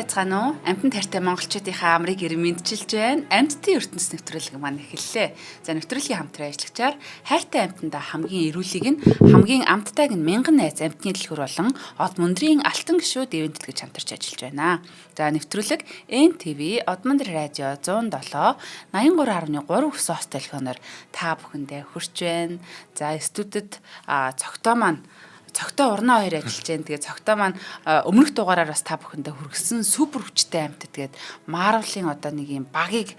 Байцгаана уу? Амьтан тартай монголчуудынхаа амрыг мэдчилж байна. Амьтдын ертөнц нэвтрүүлэг маань эхэллээ. За нэвтрүүлгийн хамтран ажиллагчаар хайртай амьтандаа хамгийн эрүүлийг нь хамгийн амттайг нь мянган найз амьтны дэлгүүр болон од мөндрийн алтан гишүүд ивент гэж хамтарч ажиллаж байна. За нэвтрүүлэг NTV Одмондор радио 107 83.3 өсөс телефоноор та бүхэндээ хүрч байна. За студид цогтой урнаа хоёр ажиллаж байна. Тэгээ цогтой маань өмнөх дугаараар бас та бүхэндээ хүргэсэн супер хүчтэй амьтад. Тэгээд Marvel-ын одоо нэг юм багийг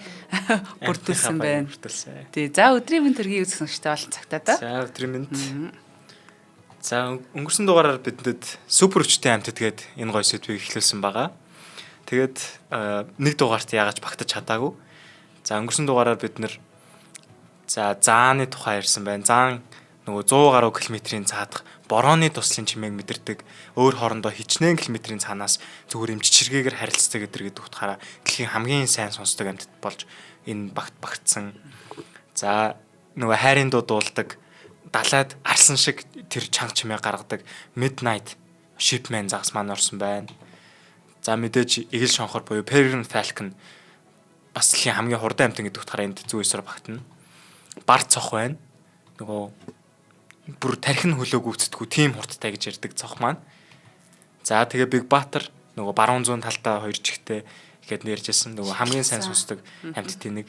бүрдүүлсэн байна. Тий. За өдрийн мэнд төргий үзэх нэгтэй болон цагтаа да. За өдрийн мэнд. За өнгөрсөн дугаараар бидэнд супер хүчтэй амьтад гээд энэ гоё сэдвийг эхлүүлсэн байгаа. Тэгээд нэг дугаарт яагаад багтаж чадаагүй. За өнгөрсөн дугаараар бид нэр зааны тухай ярьсан байна. Заан нөгөө 100 гаруй километрийн цаадах борооны туслын чимээг мэдэрдэг, өөр хоорондоо хичнээн километрийн цаанаас зүгээр юм чичиргээгээр харилцдаг гэдэг утгаараа дэлхийн хамгийн сайн сонсдог амьтад болж энэ багт багтсан. За нөгөө хайрын дуу дуулдаг, далайд арсан шиг тэр чанга чимээ гаргадаг Midnight Shipman загас маань орсон байна. За мэдээж Игэл шонхор буюу Peregrine Falcon бас дэлхийн хамгийн хурдан амьтан гэдэг утгаараа энд зүү эсрэг багтана. Бар цох байна. Нөгөө бүр тархин хөлөө гүйцэтгэв тийм хурдтай гэж ярьдаг цох маань. За тэгээ Big Butter нөгөө баруун зүүн талдаа хоёр жигтэй ихэд нэржсэн нөгөө хамгийн сайн сонсдог амьтдын нэг.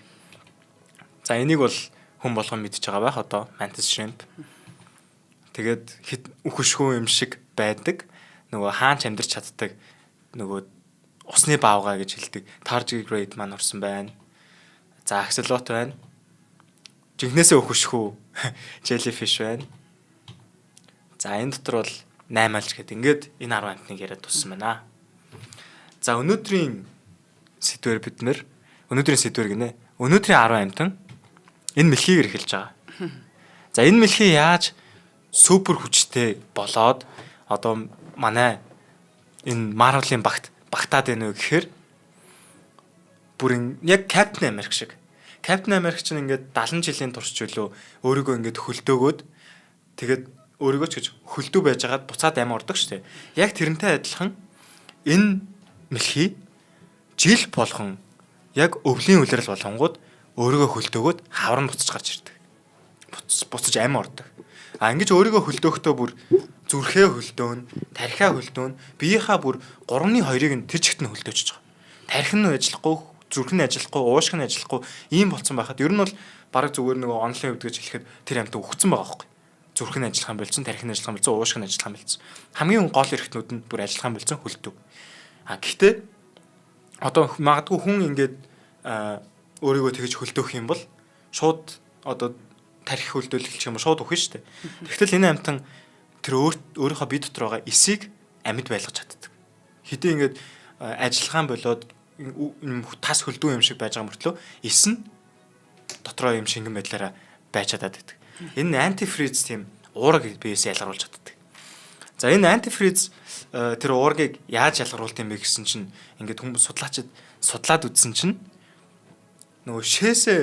За энийг бол хүн болгон мэдж байгаа байх одоо Mantis Shrimp. Тэгээд үхшгүй юм шиг байдаг. Нөгөө хаанч амьдарч чаддаг нөгөө усны баавгаа гэж хэлдэг. Tardigrade маань орсон байна. За Axolotl байна. Жинхнээсээ үхшгүй Jellyfish байна. За энэ дотор бол 8 алж гэдэг. Ингээд энэ 10 амьтныг яриад туссан байна. За өнөөдрийн сэдвэр бид нэр өнөөдрийн 10 амьтан энэ мэлхийгээр эхэлж байгаа. За энэ мэлхий яаж супер хүчтэй болоод одоо манай энэ Marvel-ын багтаад байна вэ гэхээр бүрэн яг Captain America шиг. Captain America чинь ингээд 70 жилийн турш чөлөө өөрийгөө ингээд хөлдөөгөөд тэгээд өөрийгөө ч гэж хөлдөө байж байгаад буцаад амь ордог шүү дээ. Яг тэрнтэй адилхан энэ мэлхий жил болгон яг өвлийн үлрэл болгонгууд өөрийгөө хөлдөөгөөд хавар нь буцаж гарч ирдэг. Буцаж амь ордог. Ингэж өөрийгөө хөлдөөхдөө бүр зүрхээ хөлдөөн, тархиа хөлдөөн, биеийнхаа бүр 3/2-ыг нь тэр чигт нь хөлдөөж байгаа. Тархин нь ажиллахгүй, зүрх нь ажиллахгүй, уушиг нь ажиллахгүй ийм болцсон байхад ер нь бол бараг зүгээр нөгөө онлайн өвдгөж хэлэхэд тэр амьтаа өгцөн байгаа байхгүй. Зүрх нь ажиллах юм болсон, тархин нь ажиллах юм болсон, уушиг нь ажиллах юм болсон. Хамгийн гол эрхтнүүд нь бүр ажиллах юм болсон хөлдөв. Гэхдээ одоо магадгүй хүн ингээд өөрийгөө тэгж хөлдөөх юм бол шууд одоо тархи хөлдөөлөх юм шууд өгөх шүү дээ. Тэгтэл энэ амьтан тэр өөрийнхөө бие дотор байгаа эсийг амьд байлгаж чаддаг. Хэдий ингээд ажиллагаан болоод тас хөлдөө юм шиг байж байгаа мөртлөө эс нь дотроо юм шингэн байдлаараа байж чадаад байдаг. Энэ антифриз тийм уураг биеэс ялгаруулж чаддаг. За энэ антифриз тэр уургийг яаж ялгаруулт юм бэ гэсэн чинь ингээд хүмүүс судлаад үзсэн чинь нөгөө шээсээ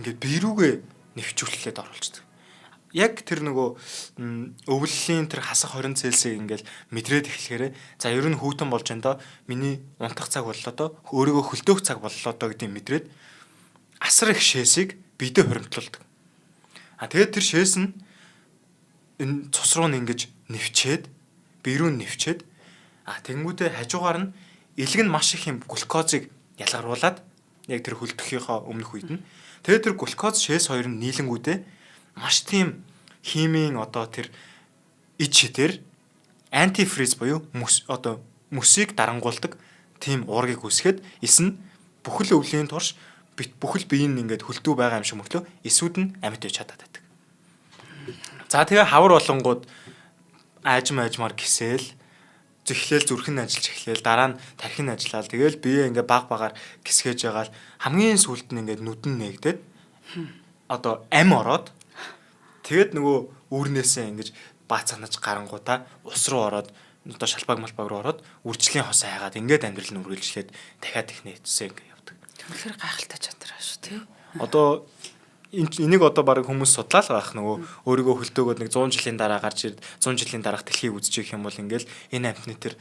ингээд биерүүгээ нэвчүүлээд оруулцдаг. Яг тэр нөгөө өвлөлийн тэр хасах 20 Цельсийг ингээд мэдрээд эхлэхээр за ер нь хүүтэн болж энэ доо миний унтах цаг боллоо доо өөрийгөө хөлдөөх цаг боллоо доо гэдгийг мэдрээд асар их шээсийг биедээ хуримтлуулдаг. Тэгээд тэр шээс нь энэ цус руу ингэж нэвчээд бие рүү нэвчээд тэгэнгүүтээ хажуугаар нь илэг нь маш их юм глюкозыг ялгаруулад яг тэр хөлдөхийнхөө өмнөх үед нь тэгээд тэр глюкоз шээс хоёр нь нийлэнгүүтээ маш тийм химийн одоо тэр ид шитэр антифриз буюу одоо мөсийг дарангуулдаг тийм уургийг үсгээд эс нь бүхэл өвлийн турш бүхэл бие нь ингээд хөлдөө байгаа юм шиг мөртлөө эсүүд нь амьд байж чадаад байдаг. За тэгээ хавар болонгууд аажмаар гисэл зөхлөөл зүрх нь ажиллаж эхлээл дараа нь тархин ажиллаад тэгээл бие ингээд баг багаар гисгэж ягаал хамгийн сүлд нь ингээд нүдэн нээгдээд одоо амь ороод тэгээд нөгөө үүрнээсээ ингэж баацанаж гарангуудаа ус руу ороод одоо шалбаг руу ороод үржлийн хос хайгаад ингээд амьдрал нь үргэлжлээд дахиад их нээцсээ ингээд явдаг. Тэгэхээр гайхалтай чадвар шүү тий. Одоо энийг одоо баг хүмүүс судлаа л байх нөгөө өөрийгөө хөлдөөгөөд нэг 100 жилийн дараа гарч ирд 100 жилийн дараах дэлхийг үзэж ирэх юм бол ингээл энэ амтны тэр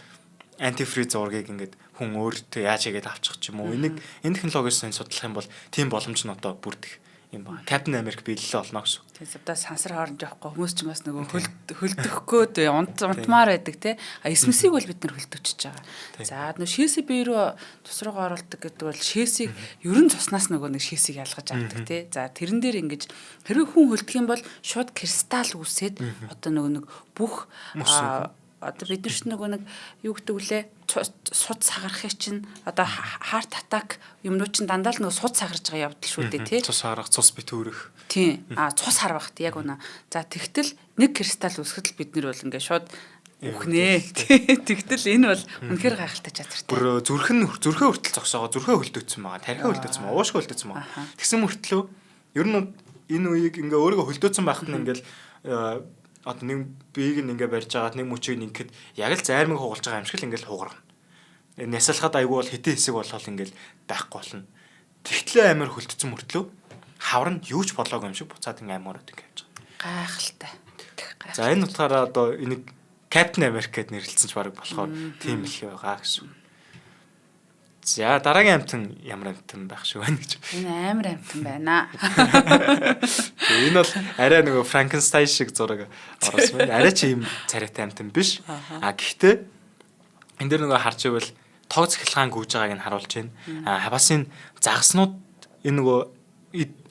антифриз зургийг ингээд хүн өөртөө яаж хийгээд авчих ч юм уу. Энэ технологиос судлах юм бол тийм боломж нь одоо бүрдэх юм байна. Captain America биелэлээ олно гэсэн. Тэгээд одоо сансар хооронд явахгүй хүмүүс ч бас нөгөө хөлдөхгөөд унтмаар байдаг те. Эсмэсийг бол бид нар хөлдөөчж байгаа. За нөгөө шээсийг бие рүү тус руугаа оруулдаг гэдэг бол шээсийг ерөн цуснаас нөгөө нэг шээсийг ялгаж авдаг те. За тэрэн дээр ингэж хэрвээ хүн хөлдөх юм бол шууд кристалл үүсээд одоо нөгөө нэг бүх одоо бид нар ч нөгөө нэг юу гэдэг вүлээ суд сагарахыг чинь одоо heart attack юмнууд чинь дандаа л нөгөө суд сагарж байгаа явдал шүү дээ тий. Цус харах, цус бит өөрөх. Тийм. Цус харвахт яг үнэ. За тэгтэл нэг кристалл үүсгэтэл бид нар бол ингээ шууд үхнэ. Тэгтэл энэ бол үнэхээр гайхалтай чадвартай. Бүр зүрхээ хүртэл зогсоогоо зүрхээ хөлдөөцсөн байгаа. Тархиа хөлдөөцсөн байгаа. Уушгүй хөлдөөцсөн байгаа. Тэгсэн мөртлөө ер нь энэ үеийг ингээ өөрийгөө хөлдөөцсөн байхад нь ингээл одоо нэг биеийг ингээ барьж агаад нэг мөчийг ингээд яг л зайрмаг хугалж байгаа юм шиг л ингээл хугарна. Нясалхад айгүй бол хитэн хэсэг болол ингээл байхгүй болно. Тэгтлээ амар хөлдсөн мөртлөө хавар нь юу ч болоогүй юм шиг буцаад ингээ амар өд ингээ явж байгаа. Гайхалтай. За энэ утгаараа одоо энийг Captain America гэд нэрлэлсэн ч баг болохоор тийм их байгаа гэсэн. За дараагийн амтан ямар амтан байх шиг байна гэж. Энэ амар амтан байна. Энэ бол арай нөгөө Frankenstein шиг зураг оруулсан байна. Арай ч ийм царайтай амтан биш. Гэхдээ энэ дэр нөгөө харж ивэл тог цахилгаан гүйж байгааг нь харуулж байна. Бас энэ загаснууд энэ нөгөө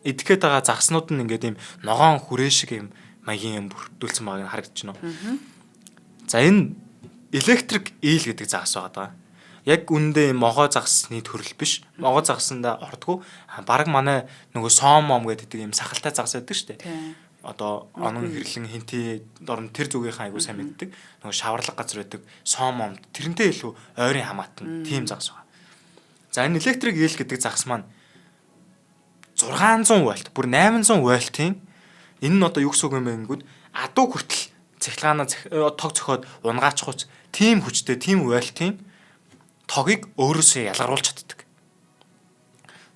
эдгээд байгаа загаснууд нь ингээд ийм ногоон хүрээ шиг ийм маягийн юм бүрдүүлсэн байгааг нь харагдаж байна. За энэ electric eel гэдэг загас байгаа. Яг үндэ могоо загасны төрөл биш. Могоо загасандаа ордгоо. Бараг манай нөгөө соом мом гэдэг ийм сахалтай загас байдаг шүү дээ. Одоо онон хэрлэн хинти дорн тэр зүгийнхаа айгуу сайн мэддэг. Нөгөө шаварлаг газар байдаг соом мом тэрнтэй илүү ойрын хамаатан тийм загас байгаа. За энэ electric eel гэдэг загас маань 600 вольт, бүр 800 вольтын энэ нь одоо юу гэсэн үг юм бэ гэнгүүт адуу хүртэл цахилгаанаа тог цохоод унгаачихвч тийм хүчтэй, тийм вольтын тогийг өөрөөсөө ялгаруулж чаддаг.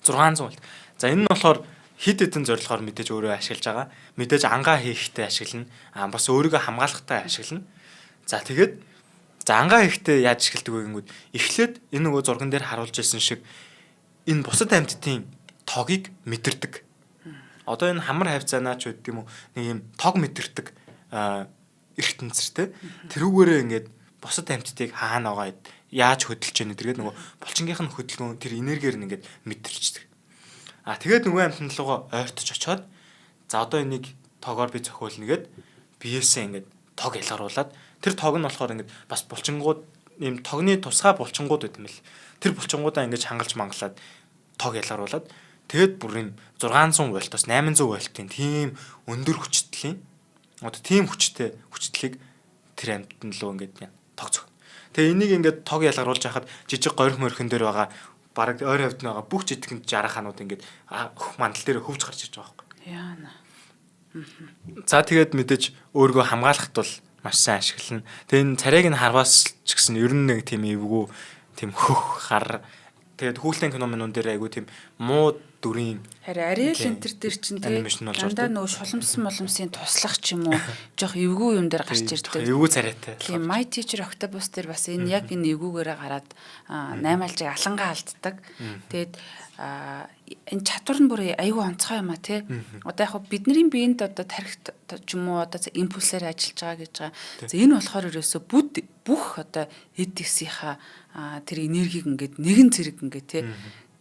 600 вольт. За энэ нь болохоор хэд хэдэн зорилгоор мэдээж өөрөө ашиглаж байгаа. Мэдээж ангаа хийхдээ ашиглана. Бас өөрийгөө хамгаалахтай ашиглана. За тэгээд ангаа хийхдээ яаж ашигладаг вэ гэнгүүт эхлээд энэ нөгөө зурган дээр харуулж ирсэн шиг энэ бусад амьтдын тогийг мэдэрдэг. Одоо энэ хамар хавцаанаа ч үгд юм уу нэг юм тог мэдэрдэг ертөнцтэй. Тэрүүгээрээ ингээд бусад амьтдыг хаана байгаа яаж хөдөлж яана тэргээд нөгөө булчингийнх нь хөдөлгөөн тэр энергиэр нь ингээд мэдэрчдэг. Тэгээд нөгөө амьтан руугаа ойртож очоод за одоо энийг тогоор би зохиолно гэд биеэсээ ингээд тог ялгаруулад тэр тог нь болохоор ингээд бас булчингууд ийм тогны тусгай булчингууд байт юм л. Тэр булчингуудаа ингээд хангалж мангалаад тог ялгаруулад тэгэд бүр энэ 600 вольтоос 800 вольтын тийм өндөр хүчтлийн одоо тийм хүчтлийг тэр амьтан руу ингээд тог зөх. Тэгээ энийг ингээд тог ялгаруулж яхад жижиг горих морхин дээр байгаа бараг ойр хавьд байгаа бүх жижигэн жараханууд ингээд мандал дээр хөвж гарч ирж байгаа байхгүй. Яана. За тэгээд мэдээж өөрийгөө хамгаалахт бол маш сайн ашиглана. Тэгээ энэ царайг нь харвас ч гэсэн ер нь нэг тийм эвгүй тийм хөх хар тэгээд хүүхдийн кино минь дээр айгу тийм муу дүрийн харин Ariel Enter дээр чинь дандаа нөгөө шулмсан туслах ч юм уу жоох эвгүй юм дээр гарч ирдэг. Эвгүй царайтай. Тийм My Teacher Octopus дээр бас энэ яг энэ эвгүүгээрээ гараад наймаалжиг алангаа алддаг. Тэгээд энэ чадвар нь бүр айгүй онцгой юм а тий. Одоо яг бидний биед одоо тархит ч юм уу одоо импульсээр ажиллаж байгаа гэж байгаа. За энэ болохоор ерөөсөө бүх одоо эдисийнхаа тэр энергийг ингээд нэгэн зэрэг ингээд тий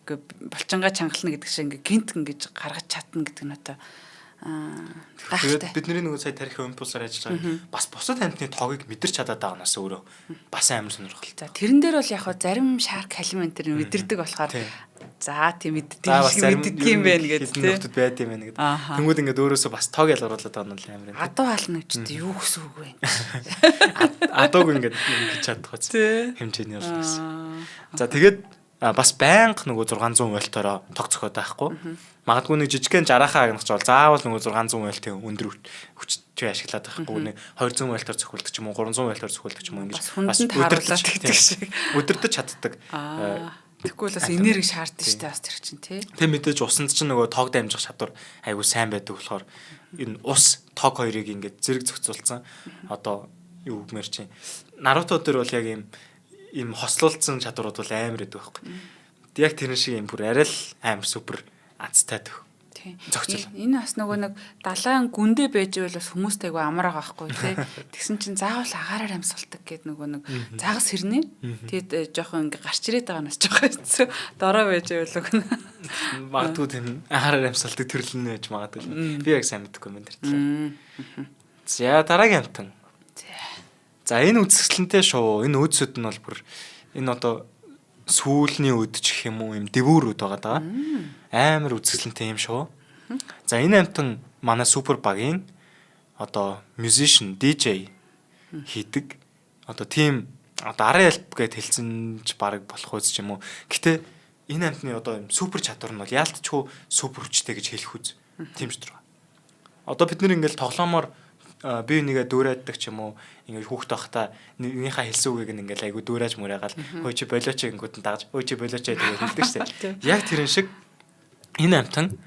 болчингаа чангална гэдэг шиг ингээ гинт ингэж гаргаж чадна гэдэг нь одоо гайхалтай. Бидний нөгөө сая тарих импульсаар ажиллаж байгаа бас бусад амьтны тогийг мэдэрч чадаад байгаа нас өөрөө бас амар сонирхолтой. За тэрэн дээр бол яг хоо зарим шарк халимын тэр мэдэрдэг болохоор за тийм мэддэг юм байна гэдэг тийм нөхдөд байд юм байна гэдэг. Тэнгүүд ингээд өөрөөсөө бас тог ялгаруулад байгаа нь амар юм. Адуу хаална гэж юу гэсэн үг вэ? Адууг ингээд хийж чадах үз хэмжээний болно. За тэгээд бас байнга нөгөө 600 вольтоор тог зөхөд байхгүй. Магадгүй нэг жижигхэн жарахаа агнах ч бол заавал нөгөө 600 вольтын өндөр хүчтэй ашиглаад байхгүй. Нэг 200 вольтоор зөхүүлдэг ч юм уу 300 вольтоор зөхүүлдэг ч юм уу ингэж бас удирдах гэдэг шиг удирдах чаддаг. Тэгвэл бас энерги шаарддаг шүү дээ бас тэр чинь тий. Тэг мэдээж усанд чинь нөгөө тог дамжих чадвар айгу сайн байдаг болохоор энэ ус тог хоёрыг ингээд зэрэг зохицуулсан. Одоо юу гэмээр чинь Наруто дээр бол яг юм ийм хослуулсан чадварууд бол амар байдаг байхгүй. Яг тэрэн шиг юм бүр арай л амар супер азтай дөх. Зохицол. Энэ бас нөгөө нэг далайн гүндээ байж байвал бас хүмүүст айгу амар байгаа байхгүй тий. Тэгсэн чинь заавал агаараар амьсгалдаг гэдэг нөгөө нэг загас хэрнээ. Тэгэд жоохон ингээ гарч ирээд байгаа нас жоохон хэцүү. Дорой байж байвал үгнэ. Магадгүй тийм агаараар амьсгалдаг төрөл нь байж магадгүй. Би яг сайн мэдэхгүй юм дээр. За дараагийн амтан. За энэ үзэсгэлэнтэй шоу, энэ өөдсөд нь бол бүр энэ одоо сүүлний өд ч гэх юм уу юм дэвүүрүүд байгаа даа. Амар үзэсгэлэнтэй юм шоу. За энэ амтан манай супер багийн одоо musician DJ хийдэг. Одоо тийм одоо арын альб гэд хэлсэн ч баг болох үз ч юм уу. Гэтэ энэ амтны одоо юм супер чадвар нь бол яалтчгүй супер хүчтэй гэж хэлэх үз. Тийм ч дурга. Одоо бид нэр ингээл тоглоомоор би нэгээ дүүрээддэг ч юм уу ингээд хүүхд байхдаа нэгнийхээ хэлсэн үгийг ингээл айгу дүүрэж мөрөөгаал хөөе чи болооч гингүүд нь дагаж өө чи болооч гэдэг хэлдэг шээ. Яг тэрэн шиг энэ амтан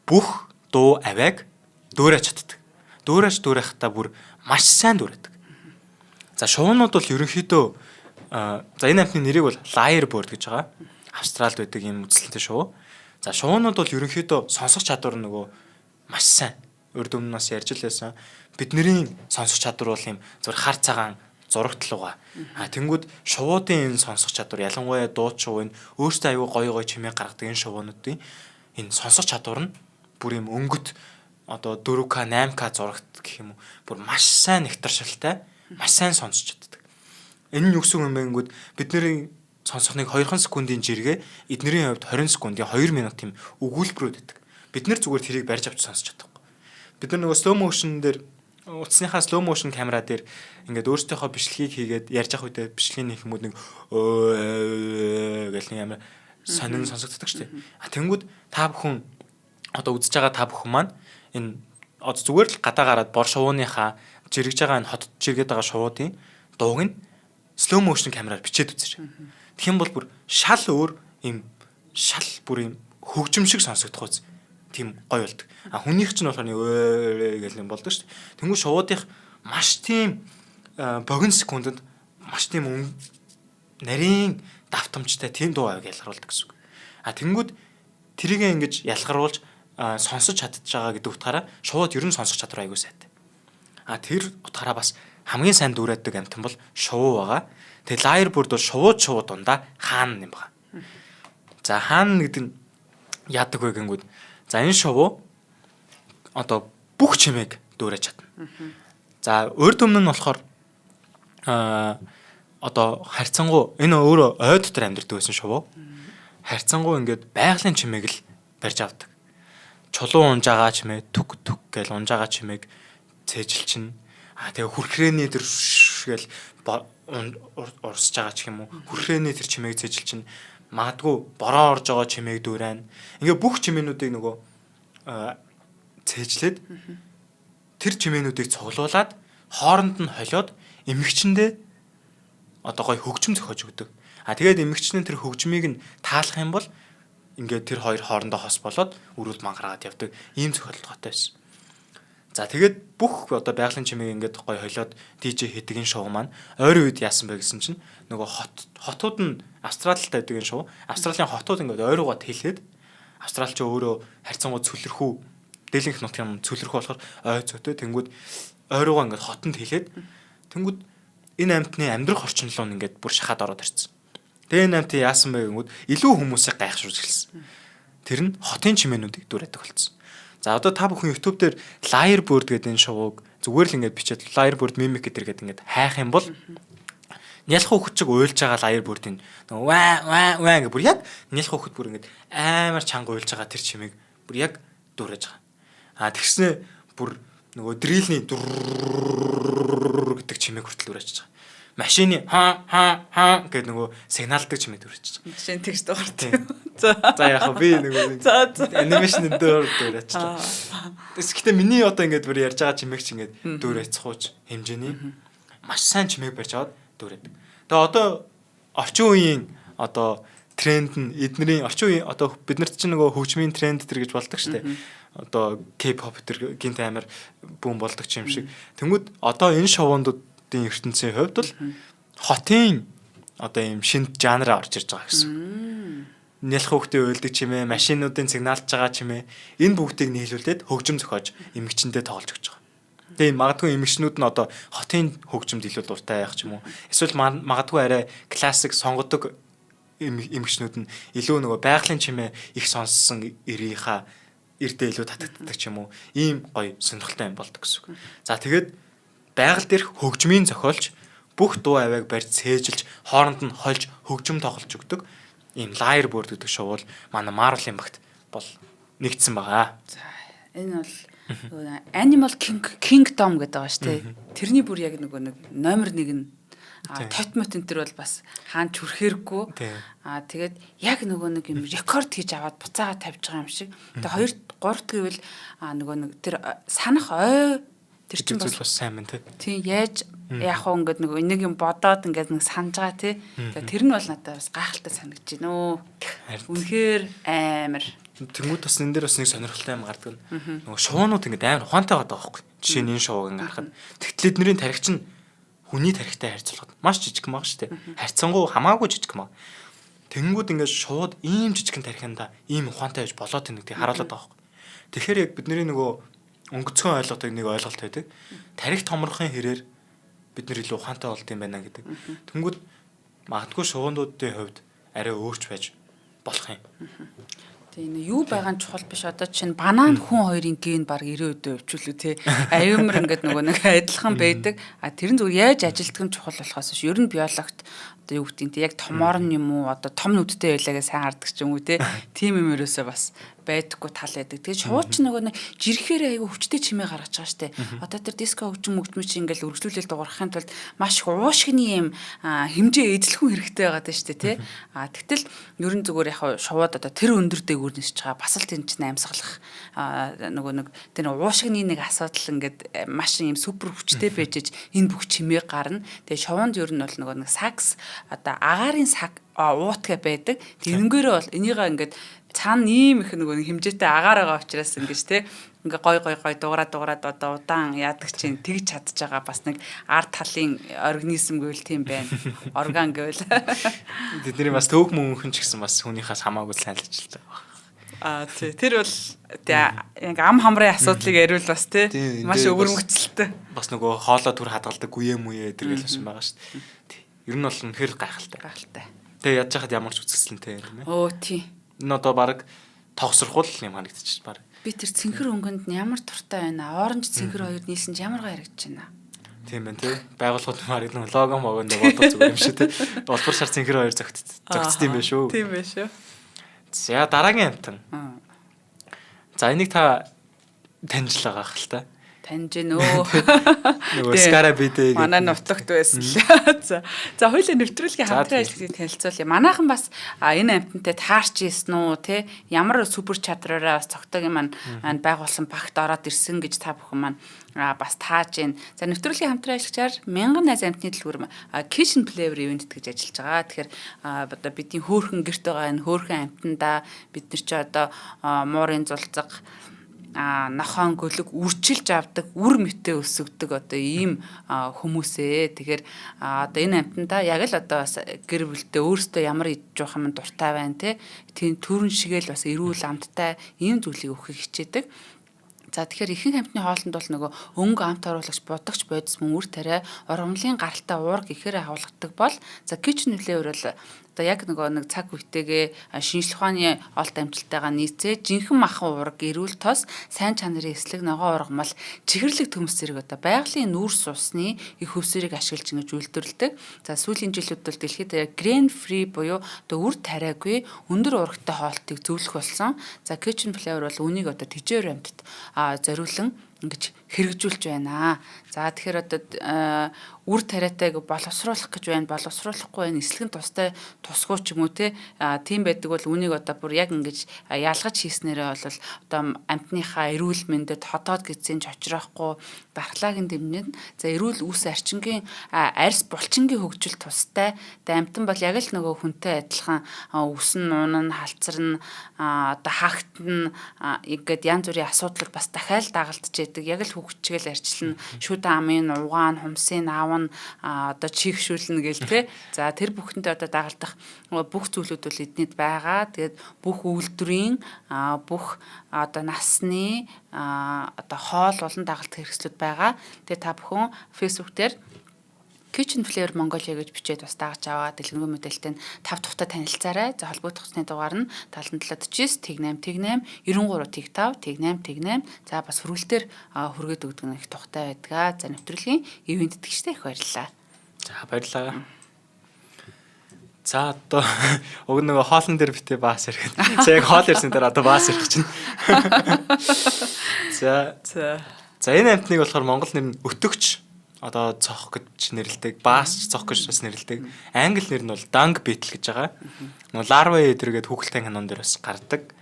бүх дуу авиаг дүүрэж чаддаг. Дүүрээхдаа бүр маш сайн дүүрээдэг. За шоунууд бол ерөнхийдөө за энэ амтны нэрийг бол Lyrebird гэж байгаа. Австралид байдаг юм үзэлтэнтэй шоу. За шоунууд бол ерөнхийдөө сонсох чадвар нөгөө маш сайн. Урд өмнөөс ярьж л байсан. Бидний сонсох чадвар бол юм зөвхөн хар цагаан зурагт л байгаа. Тэнгүүд шувуудын энэ сонсох чадвар ялангуяа дууд шоу энэ өөртөө аюу гоё чимээ гаргадаг энэ шоунуудын энэ сонсох чадвар нь бүр юм өнгөт одоо 4K 8K зурагт гэх юм уу бүр маш сайн нэгтаршилтай маш сайн сонсож чаддаг. Энэ нь юу гэсэн юм бэ гэнгүүт бидний сонсохныг 2 секундын жиргээ эднэрийн хувьд 20 секундын 2 минут юм өгүүлбэрүүд өгдөг. Бид нар зүгээр тэрийг барьж авч сонсож чаддаг. Бид нар нөгөө slow motion дээр утасныхаа slow motion камера дээр ингээд өөрсдийнхөө бичлэгийг хийгээд ярьж авах үедээ бичлэгийн нэг хүмүүс нэг гэл нэг амар сонин сонсогддог шүү дээ. Тэнгүүд та бүхэн одоо үзэж байгаа та бүхэн маань энэ одоо зүгээр л гадаа гараад бор шувууныхаа жиргэж байгаа энэ хот жиргээд байгаа шувуудын дууг нь slow motion камераар бичээд үзэж. Тэгэх юм бол бүр шал өөр юм шал бүр юм хөгжимшиг сонсогдох үз. Тийм гоё болдог. Хүнийх ч нь болохоор нэг гэл юм болдог шүү дээ. Тэнгүү шуудынх маш тийм богино секундэд маш тийм нарийн давтамжтай тийм дуу авиг ялгаруулдаг гэсэн үг. Тэнгүүд тэрийг ингэж ялгаруулж сонсож чадчих байгаа гэдэг утгаараа шууд ер нь сонсох чадвар аягүй сайтай. Тэр утгаараа бас хамгийн сайн дүүрээдэг амтан бол шувуу байгаа. Тэгээ Lyrebird бол шувуу дундаа хаана юм байна. За хаана гэдэг нь яадаг вэ гэнгүүт за энэ шоу одоо бүх чимээг дүүрэж чадна. За урд өмнө нь болохоор одоо харьцангуй энэ өөрөө ой дотор амьдардаг байсан шоу. Харьцангуй ингээд байгалийн чимээг л барьж авдаг. Чулуун унжаага чимээ түк гэл унжаага чимээг цээжилчин. Тэгээ хүрхрээний тэр гэл урсж байгаа ч юм уу. Хүрхрээний тэр чимээг цээжилчин. Магадгүй бороо орж байгаа чимээг дүүрэн. Ингээ бүх чимээнүүдийг нөгөө цээжлээд тэр чимээнүүдийг цуглуулад хооронд нь холиод эмэгчэндээ одоо гой хөгжим зохиож өгдөг. Тэгээд эмэгчнэн тэр хөгжмийг нь таалах юм бол ингээ тэр хоёр хоорондоо хос болоод өрүүл мангараад явдаг ийм зохиолтой байсан. За тэгээд бүх одоо байгалийн чимээг ингээд гой холиод DJ хийдэг энэ шоу маань ойрын үед яасан бэ гэсэн чинь нөгөө хотууд нь Австралид байдаг энэ шоу. Австралийн хотууд ингээд ойруугаад хэлээд Австралч өөрөө харьцангуй цөлөрхүү дээлэнх нутгийн цөлөрхүү болохоор ой цөтөө тэнгүүд ойруугаа ингээд хотонд хэлээд тэнгүүд энэ амтны амьдрах орчинлоо ингээд бүр шахаад ороод ирсэн. Тэгээ энэ амтын яасан бэ гэнгүүт илүү хүмүүсийг гайхшруулж эхэлсэн. Тэр нь хотын чимээнүүдийг дүүрээдэг болсон. За одоо та бүхэн YouTube дээр Lyrebird гэдэг энэ шоуг зүгээр л ингээд бичээд Lyrebird mimic гэдэг ингээд хайх юм бол нялх хөвчөг уйлж байгаа Lyrebird-ийн ваа гэх бүр яг нялх хөвчөд бүр ингээд амар чанга уйлж байгаа тэр чимээг бүр яг дүүрэж байгаа. Тэгснэ бүр нөгөө дрилний гэдэг чимээг хүртэл дүүрэж байгаа. Машины хаа гэдэг нөгөө сигналдаг чимээ дүүрэж байгаа. Жишээ нь тэгж дуурдаг. За яг би нөгөө анимашн дээр дүүрэж байгаа. Тэгэхдээ миний одоо ингээд бүр ярьж байгаа чимээг чи ингээд дүүрэж цохууч хэмжээний маш сайн чимээг барьж аваад дүүрээд. Тэгээ одоо орчин үеийн одоо тренд нь эднэрийн орчин үеийн одоо бид нарт чинь нөгөө хөгжмийн тренд төр гэж болдог шүү дээ. Одоо K-pop төр гинт амар бүүн болдог юм шиг. Тэнгүүд одоо энэ шоундуудын ертөнцийн хувьд бол хотын одоо ийм шинэ жанр орж ирж байгаа гэсэн. Нялх хүүхдээ уйлдаг чимээ, машинуудын сигналж байгаа чимээ энэ бүгдийг нийлүүлээд хөгжим зохиож эмэгчэндээ тоглож өгч байгаа. Тэгээ магадгүй эмэгчнүүд нь одоо хотын хөгжимд илүү дуртай байх ч юм уу. Эсвэл магадгүй арай классик сонгодог эмэгчнүүд нь илүү нөгөө байгалийн чимээ их сонссон эрийнхаа эрдээ илүү татагддаг ч юм уу. Ийм гоё сонирхолтой юм болдог гэсэн үг. За тэгээд байгаль дээрх хөгжмийн зохиолч бүх дуу авиаг барьж цээжилж хооронд нь хольж хөгжим тоглож өгдөг. Ийм Lyre Bird гэдэг шоу бол манай Marvel Impact бол нэгдсэн байгаа. За энэ бол Animal Kingdom гэдэг байгаа шүү дээ. Тэрний бүр яг нэг номер 1 нь тотмот энэ төр бол бас хаан чүрхээргүй. Тэгээд яг нэг юм рекорд хийж аваад буцаага тавьж байгаа юм шиг. Тэгээд 2 3 гэвэл нэг тэр санах ой тэр чинь бас сайн мэн тий яаж яг хөө ингээд нэг юм бодоод ингээд нэг санаж байгаа тий. Тэгээд тэр нь бол надад бас гайхалтай санагдаж байна өө. Үнэхээр амар. Тэнгүүд бас энэ дээр бас нэг сонирхолтой юм гардаг. Нөгөө шоунууд ингээд амар ухаантай байдаг байхгүй. Жишээ нь энэ шоуг ингээд харахад тэгтэл эднэрийн тархич нь хүний тархитай харьцуулахад маш жижиг мага шүү дээ. Харьцангуй хамаагүй жижиг мага. Тэнгүүд ингээд шууд ийм жижигхэн тархианда ийм ухаантай байж болоод тэнэг тий хараалаад байгаа байхгүй. Тэгэхээр яг бидний нөгөө өнгөцгөн ойлголтыг нэг ойлголт байдаг. Тархи томрохын хэрээр бид нэр илүү ухаантай болд юм байна гэдэг. Тэнгүүд магадгүй шоундуудын хувьд арай өөрч байж болох юм. Тэгээ юу байгаа нь чухал биш. Одоо чинь банан хүн хоёрын ген баг 90% өвчлөө те. Аюумар ингээд нөгөө нэг адилхан байдаг. Тэр нь зүгээр яаж ажилтдаг нь чухал болохоос биш. Ер нь биологт одоо юу гэдэг нь яг томоор нь юм уу одоо том нүдтэй байлаагаа сайн хардаг ч юм уу те. Тим юм ерөөсөө бас байдаггүй тал байдаг. Тэгээ шууч нөгөө нэг жирхэхээр айгүй хүчтэй чимээ гаргаж байгаа штэ. Одоо тэр диско хөгжим чи ингээл үргэлжлүүлэл дуурахын тулд маш уушгины юм хэмжээ эзлэхэн хэрэгтэй байгаа даа штэ тий. Тэгтэл ер нь зүгээр яг шувууд одоо тэр өндөр дээгүүр нисэж байгаа бас л тэн чинь амьсгалах нөгөө нэг тэр уушгины нэг асуудал ингээд маш юм супер хүчтэй байжж энэ бүх чимээ гарна. Тэгээ шувуунд ер нь бол нөгөө нэг сакс одоо агаарын сак уутга байдаг. Тэрнгээрээ бол энийгээ ингээд цаана ийм их нөгөө хэмжээтэй агаар байгаа учраас ингэж те ингээ гой дуураад одоо удаан яадаг чинь тэгж чадж байгаа бас нэг ард талын организм гэвэл тийм байна. Орган гэвэл тэдний бас төөх мөнхөн ч гэсэн бас хүнийхээс хамаагүй сайн л ажилтдаг. Тий тэр бол яг ам хамрын асуудлыг яриул бас те маш өвөрмөцөлтэй. Бас нөгөө хоолой түр хадгалдаг үе тэргээл бас юм байгаа шүү дээ. Ер нь бол үнэхээр гайхалтай. Тэгээ ядж хахад ямар ч үсгэсэлнтэй юм ээ. Өө тий. Энэ одоо баг тогсрохул юм харагдчих баг. Би тэр цэнхэр өнгөнд нь ямар туртай байна. Оранж цэнхэр хоёр нийлсэн ч ямар гоё харагдаж байна. Тийм байна тий. Байгууллагууд маргал лого могонд бодох зүгээр юм шиг тий. Долбор шар цэнхэр хоёр зөгцсөн юм байна шүү. Тийм байна шүү. За дараагийн амтан. За энийг та таньж байгаа хэл та. Таньж нөө. Нөгөө Скарабидэ манай нутагт байсан л. За хоёулаа нэвтрүүлгийн хамтран ажлыг танилцуулъя. Манайхан бас энэ амтантай таарч ийсэн үү те ямар супер чадраараа бас цогтойг маань байгуулсан багт ороод ирсэн гэж та бүхэн маань бас тааж байна. За нэвтрүүлгийн хамтран ажлагчаар 1000 найз амтны дэлгүүр Kitchen Flavor event гэж ажиллаж байгаа. Тэгэхээр одоо бидний хөөхөн гэрт байгаа энэ хөөхөн амтанда бид нар ч одоо муурын зулцаг нахон гөлөг үрчилж авдаг үр мэтээ өсгдөг одоо ийм хүмүүсээ тэгэхээр одоо энэ амтанда яг л одоо бас гэр бүлтэй өөрсдөө ямар идэж явах юм дуртай байна те тийм төрөн шигээл бас эрүүл амттай ийм зүйлийг өгөхийг хичээдэг. За тэгэхээр ихэнх амтны хоолнд бол нөгөө өнгө амт оруулагч будагч бодис мөн үр тариа ургамлын гаралтай уург ихээр хавлагдаг бол за Kitchen Flavor бол одоо яг нөгөө нэг цаг үетэйгээ шинжлэх ухааны олд амжилттайгаа нийцээ жинхэнэ махан уург эрүүл тос сайн чанарын эслэг ногоо ургамал чихэрлэг төмс зэрэг одоо байгалийн нүүрс усны их хөвсөрийг ашиглаж ингэж үйлдвэрлэдэг. За сүүлийн жилүүд бол дэлхийд grain free буюу одоо үр тариагүй өндөр урагтай хоолтыг зөвлөх болсон. За Kitchen Flavor бол үнийг одоо тэжээр амьтад зориулан ингэж хэрэгжүүлж байна. За тэгэхээр одоо үр тариатайг боловсруулах гэж байна, боловсруулахгүй байна, эслэгэн тустай тусгуу ч юм уу тийм байдаг бол үнийг одоо бүр яг ингэж ялгаж хийснээрээ бол одоо амтныхаа эрүүл мэндэд хотоод гизэн ч очроохгүй дархлаагийн дэмнэн за эрүүл үс арчингийн арьс булчингийн хөгжил тустай амтан бол яг л нөгөө хүнтэй адилхан үс нь уун нь халцар нь одоо хагт нь ингээд янз бүрийн асуудлыг бас дахиад дагалдж яадаг яг л хөгжчихэл арчилна шүд амын угаан хумсын аав явна одоо чигшүүлнэ гэл те. За тэр бүхэндээ одоо дагалдах бүх зүйлүүд бол эднийд байгаа. Тэгээд бүх үйлдвэрийн бүх одоо насны одоо хоол болон дагалдах хэрэгслүүд байгаа. Тэгээд та бүхэн Facebook дээр Kitchen Flair Mongolia гэж бичээд бас дагаж аваа дэлгэрэнгүй мэдээлэлтэй 5 тухтай танилцаарай. За холбогдох усны дугаар нь 7749 88 93 55 88 За бас хүргэлтээр хүргээд өгдөг нэг тухтай байдгаа. За нэвтрүүлгийн ивент итгэжтэй их баярлалаа. За баярлалаа. За одоо уг нөгөө хоолн дээр битээ баас ирэхэд. За яг хоол ирсэн дээр одоо баас ирэх чинь. За энэ амтныг болохоор монгол нэр нь өтөгч одоо цох гэж нэрлэдэг, баас цох гэж бас нэрлэдэг. Англи нэр нь бол dung beetle гэж байгаа. Нөгөө larva eater гэдэг хүүхэлдэйн канон дээр бас гардаг.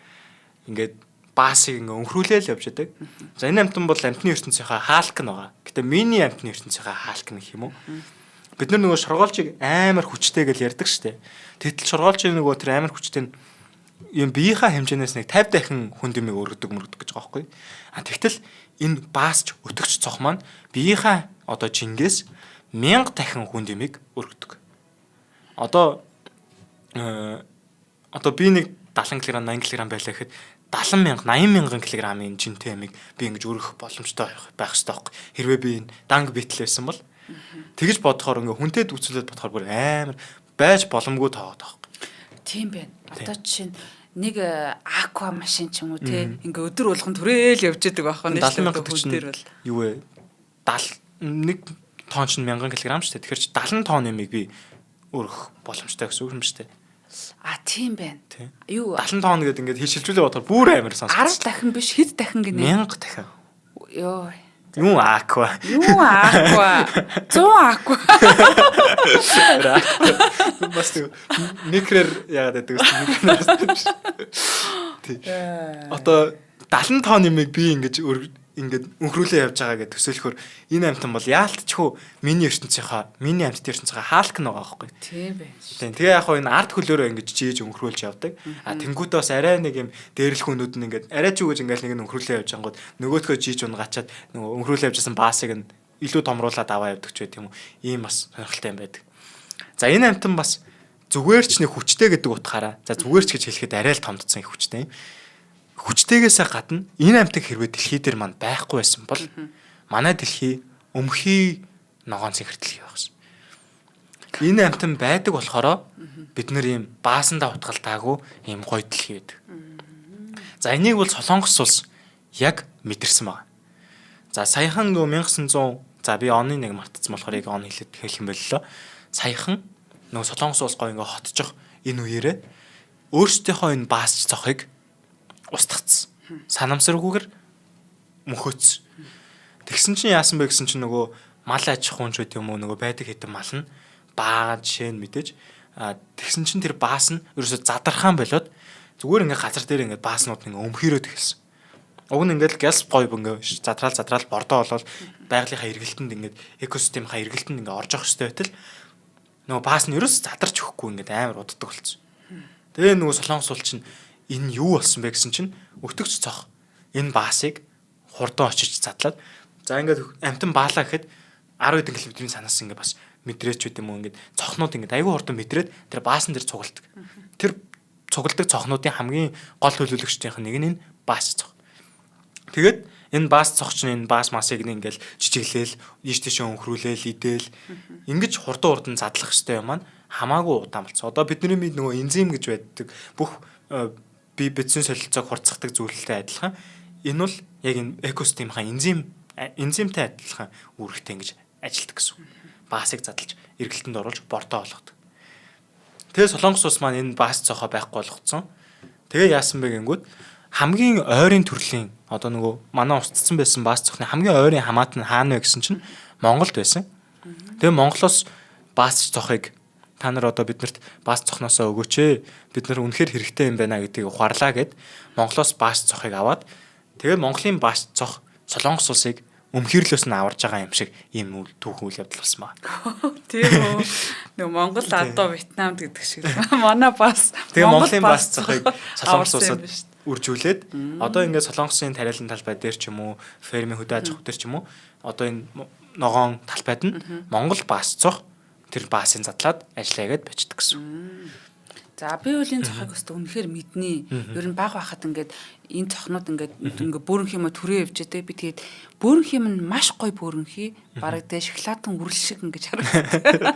Ингээд баасыг ингээ өнхрүүлээл явж байдаг. За энэ амтан бол амтны ертөнцийнхаа хаалк нь байгаа. Гэтэ миний амтны ертөнцийнхаа хаалк нь гэх юм уу? Бид нар нөгөө шоргоолжийг амар хүчтэй гэж ярьдаг штэ. Тэгтэл шоргоолжийн нөгөө тэр амар хүчтэй нь юм биеийнхаа хэмжээнээс нэг 50 дахин хүнд юмыг өргөдөг гэж байгаа байхгүй. Тэгтэл энэ баасч өтөгч цох маань биеийнхаа одоо жингээс 1000 дахин хүнд юмыг өргөдөг. Одоо би нэг 70 кг 80 кг байлаа гэхэд 70,000 80,000 кг-ийн жинтэй ямиг би ингэж өргөх боломжтой байх хэрэгтэй байхгүй. Хэрвээ би энэ данг битэл байсан бол тэгэж бодохоор ингээ хүнтэй дүүцүүлээд бодохоор бүр амар байж боломгүй таагаад байхгүй. Тийм байна. Одоо жишээ нь нэг аква машин ч юм уу те ингээ өдөр болгон түрээл явж идэг байх нь шүү дээ. Хүн дээр бол юу вэ? 71 тонн ч 1000 кг шүү дээ. Тэгэхээр чи 70 тонн ямиг би өргөх боломжтой гэсэн үг юм шүү дээ. Тийм байна. Юу 70 тонн гэдэг ингээд хэлшилжүүлээ бодохоор бүр амар сонсогдсон. 10 дахин биш хэд дахин гинэ? 1000 дахин. Йоо. Юу аква. 100 аква. Бас микрэр яагаад гэдэг вэ? Одоо 70 тонн юмыг би ингэж өнхрүүлээ явж байгаа гэдэг төсөөлөхөр энэ амтан бол яалтчгүй миний амтны ертөнцийнхаа хаалк нь байгаа байхгүй. Тийм байна. Тэгээ яг хоо энэ арт хөлөөрөө ингэж жийж өнхрүүлж явдаг. Тэнгүүтээ бас арай нэг юм дээрлэхүүнүүд нь ингэж арай ч үгэж ингээл нэг нь өнхрүүлээ явж ангууд нөгөөдхөө жийж унгачаад нөгөө өнхрүүлээ явжсэн баасыг нь илүү томруулаад аваа явдаг ч байт юм уу. Ийм бас сонирхолтой юм байдаг. За энэ амтан бас зүгээр ч нэг хүчтэй гэдэг утгаараа за зүгээр ч гэж хэлэхэд арай л томдсон их хүчтэй юм. Хүчтэйгээсээ гадна энэ амтыг хэрвээ дэлхий дээр манд байхгүй байсан бол манай дэлхий өмхий ногоон цэгэртэл явахсан. Энэ амтан байдаг болохоор бид нар ийм баасандаа утгалтаагүй ийм гоё дэлхий байдаг. За энийг бол Солонгос улс яг мэдэрсэн байна. За саяхан нөгөө 1900 за би оны нэг мартсан болохоор яг он хэлэх юм боллоо. Саяхан нөгөө Солонгос улс гоё ингээ хотчих энэ үеэрээ өөрсдийнхөө энэ баасч цохыг устгацсан. Санамсаргүйгээр мөхөөцсөн. Тэгсэн чинь яасан бэ гэсэн чинь нөгөө мал аж ахуйн ч юм уу нөгөө байдаг хэдэн мал нь баа жишээ нь мэдээж тэгсэн чинь тэр баас нь ерөөсө задархаан болоод зүгээр ингээ газар дээр ингээ бааснууд ингээ өмхирөөд эхэлсэн. Уг нь ингээл газ гоё ингээ задраал бордоо болол байгалийнхаа эргэлтэнд ингээ экосистемийнхаа эргэлтэнд ингээ орж явах хэрэгтэй байтал нөгөө баас нь ерөөсө задарч өгөхгүй ингээ амар уддаг болсон. Тэгээ нөгөө Солонгос улс чинь энэ юу болсон бэ гэсэн чинь өтөгч цох энэ баасыг хурдан очиж задлаад за ингээд амтан баалаа гэхэд 10 хэдэн км-ийн санаас ингээд бас мэдрээч үт юм уу ингээд цохнууд ингээд аюу хурдан мэдрээд тэр баасан дээр цугладаг. Тэр цугладаг цохнуудын хамгийн гол төлөөлөгчдийнх нь нэг нь энэ баас цох. Тэгээд энэ баас цох чинь энэ баас масыг ингээд жижиглээл ийш тийшээ өнхрүүлээл идэл ингэж хурдан задлах хэрэгтэй юм маань хамаагүй удаан болсон. Одоо бидний нөгөө энзим гэж байдаг бүх бие бэцэн солилцоог хурцсахдаг зүйлтэй адилхан. Энэ бол яг энэ экосистемийнхаа энзимтэй адилхан үүрэгтэй ингэж ажилтдаг гэсэн. Баасыг задлаж эргэлтэнд оруулж бордоо болгодог. Тэгээ Солонгос улс маань энэ баас цохоо байхгүй болгоцсон. Тэгээ яасан бэ гэнгүүт хамгийн ойрын төрлийн одоо нөгөө манай устцсан байсан баас цохны хамгийн ойрын хамаат нь хаана вэ гэсэн чинь Монголд байсан. Тэгээ Монголоос баас цохыг та нар одоо биднэрт баас цохноосоо өгөөч ээ. Бид нар үнэхээр хэрэгтэй юм байна гэдгийг ухаарлаа гэд Монголоос баас цохыг аваад тэгээд Монголын баас цох Солонгос улсыг өмхирлөөс нь аварж байгаа юм шиг ийм түүхэн үйл явдал болсон байна. Тийм үү. Нөгөө Монгол адуу Вьетнамд гэдэг шиг. Манай баас тэгээд Монголын баас цохыг Солонгос улсад үржүүлээд одоо ингээд Солонгосын тариалан талбай дээр ч юм уу, фермийн хөдөө аж ахуй дээр ч юм уу одоо энэ ногоон талбайд нь Монгол баас цох тэр баасын задлаад ажиллаягээд бичдэг гэсэн. За би бол энэ цохыг өстө үнэхээр мэдний. Ер нь баг байхад ингээд энэ цохнууд ингээд бөөрөнх юм төрөө явж байгаа. Би тэгээд бөөрөнх юм нь маш гоё бөөрөнхий. Бараг тэ шоколадын үрэл шиг ингэж харагдав.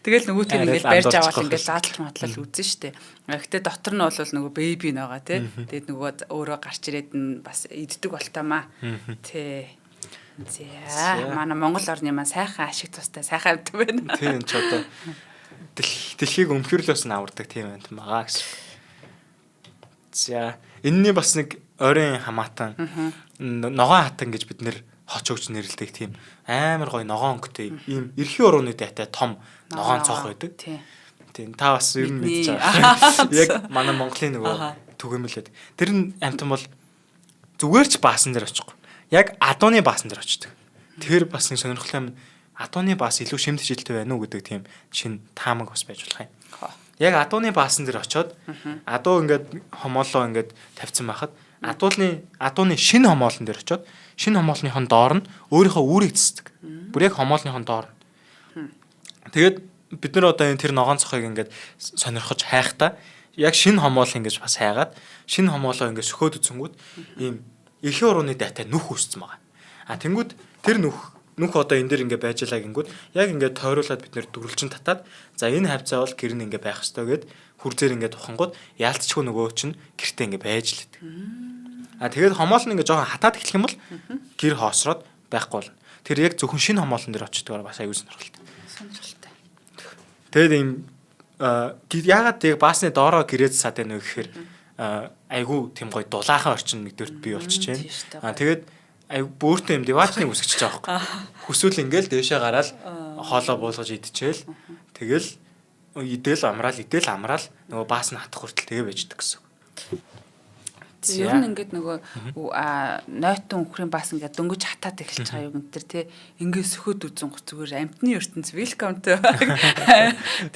Тэгэл нөгөөтгөр ингээд барьж аваад ингээд задлж матлал үзэн штэ. Гэхдээ дотор нь бол нөгөө бэби нэгаа тий. Тэгээд нөгөө өөрөө гарч ирээд нь бас иддэг болтоомаа. Тий. За манай Монгол орны маань сайхан ашиг тустай сайхан амьд байна. Тийм ч одоо дэлхийг өмхөрлөөс нь авардаг тийм байт байгаа гэсэн. За энэний бас нэг ойрын хамаатан ногоон хатан гэж бид нэр хоч өгч нэрлэдэг тийм амар гоё ногоон өнгөтэй ийм эрхийн урууны дайтай том ногоон цох байдаг. Тийм та бас ер нь мэдж байгаа. Яг манай Монголын нөгөө түгээмэлээд тэр нь амтан бол зүгээр ч баасан дээр очихгүй. Яг адууны баасан дээр очдог. Тэр бас нэг сонирхолтой юм. Адууны баас илүү шимт жилтэй байна уу гэдэг тийм шин таамаг бас байж болох юм. Яг адууны баасан дээр очиод адуу ингээд хомоолоо ингээд тавьсан байхад адууны шинэ хомоолон дээр очиод шинэ хомоолныхон доор нь өөрийнхөө үүрийг цэцдэг. Бүр яг хомоолныхон доор. Тэгээд бид нар одоо энэ тэр ногоон цохыг ингээд сонирхож хайхдаа яг шинэ хомоол ингэж бас хайгаад шинэ хомоолоо ингээд сөхөөд үзэнгүүт ийм эрхийн урууны дайтай нүх үүссэн байгаа. Тэнгүүд тэр нүх одоо энэ дээр ингээ байжлаа гингүүд яг ингээ тойруулаад бид нэр дөрвөлжин татаад за энэ хавцаа бол гэр нь ингээ байх ёстой гэд хүрзээр ингээ тухангууд яалтчгүй нөгөө чинь гэртээ ингээ байж л байдаг. Тэгээд хомоол нь ингээ жоохон хатаад эхлэх юм бол гэр хоосроод байхгүй болно. Тэр яг зөвхөн шинэ хомоолн дээр очдгоор бас аюул сонирхолтой. Тэгээд ийм яагаад яг баасны доороо гэрээд саад байна вэ гэхээр айгүй тийм гоё дулаахан орчин нэгдүгürt бий болчихж байна. Тэгээд бөөртөө юм диваачныг үсгэж байгаа байхгүй. Хүсвэл ингээл дээшээ гараад хоолоо буулгаж идчихэл тэгэл идэл амраал нөгөө баас нь хатах хүртэл тэгээ байждаг гэсэн. Ер нь ингээд нөгөө нойтон өхрийн баас ингээд дөнгөж хатаад эхэлж байгаа юм энэ тий ингээд сөхөд үзэн зүгээр амтны ертөнц welcome to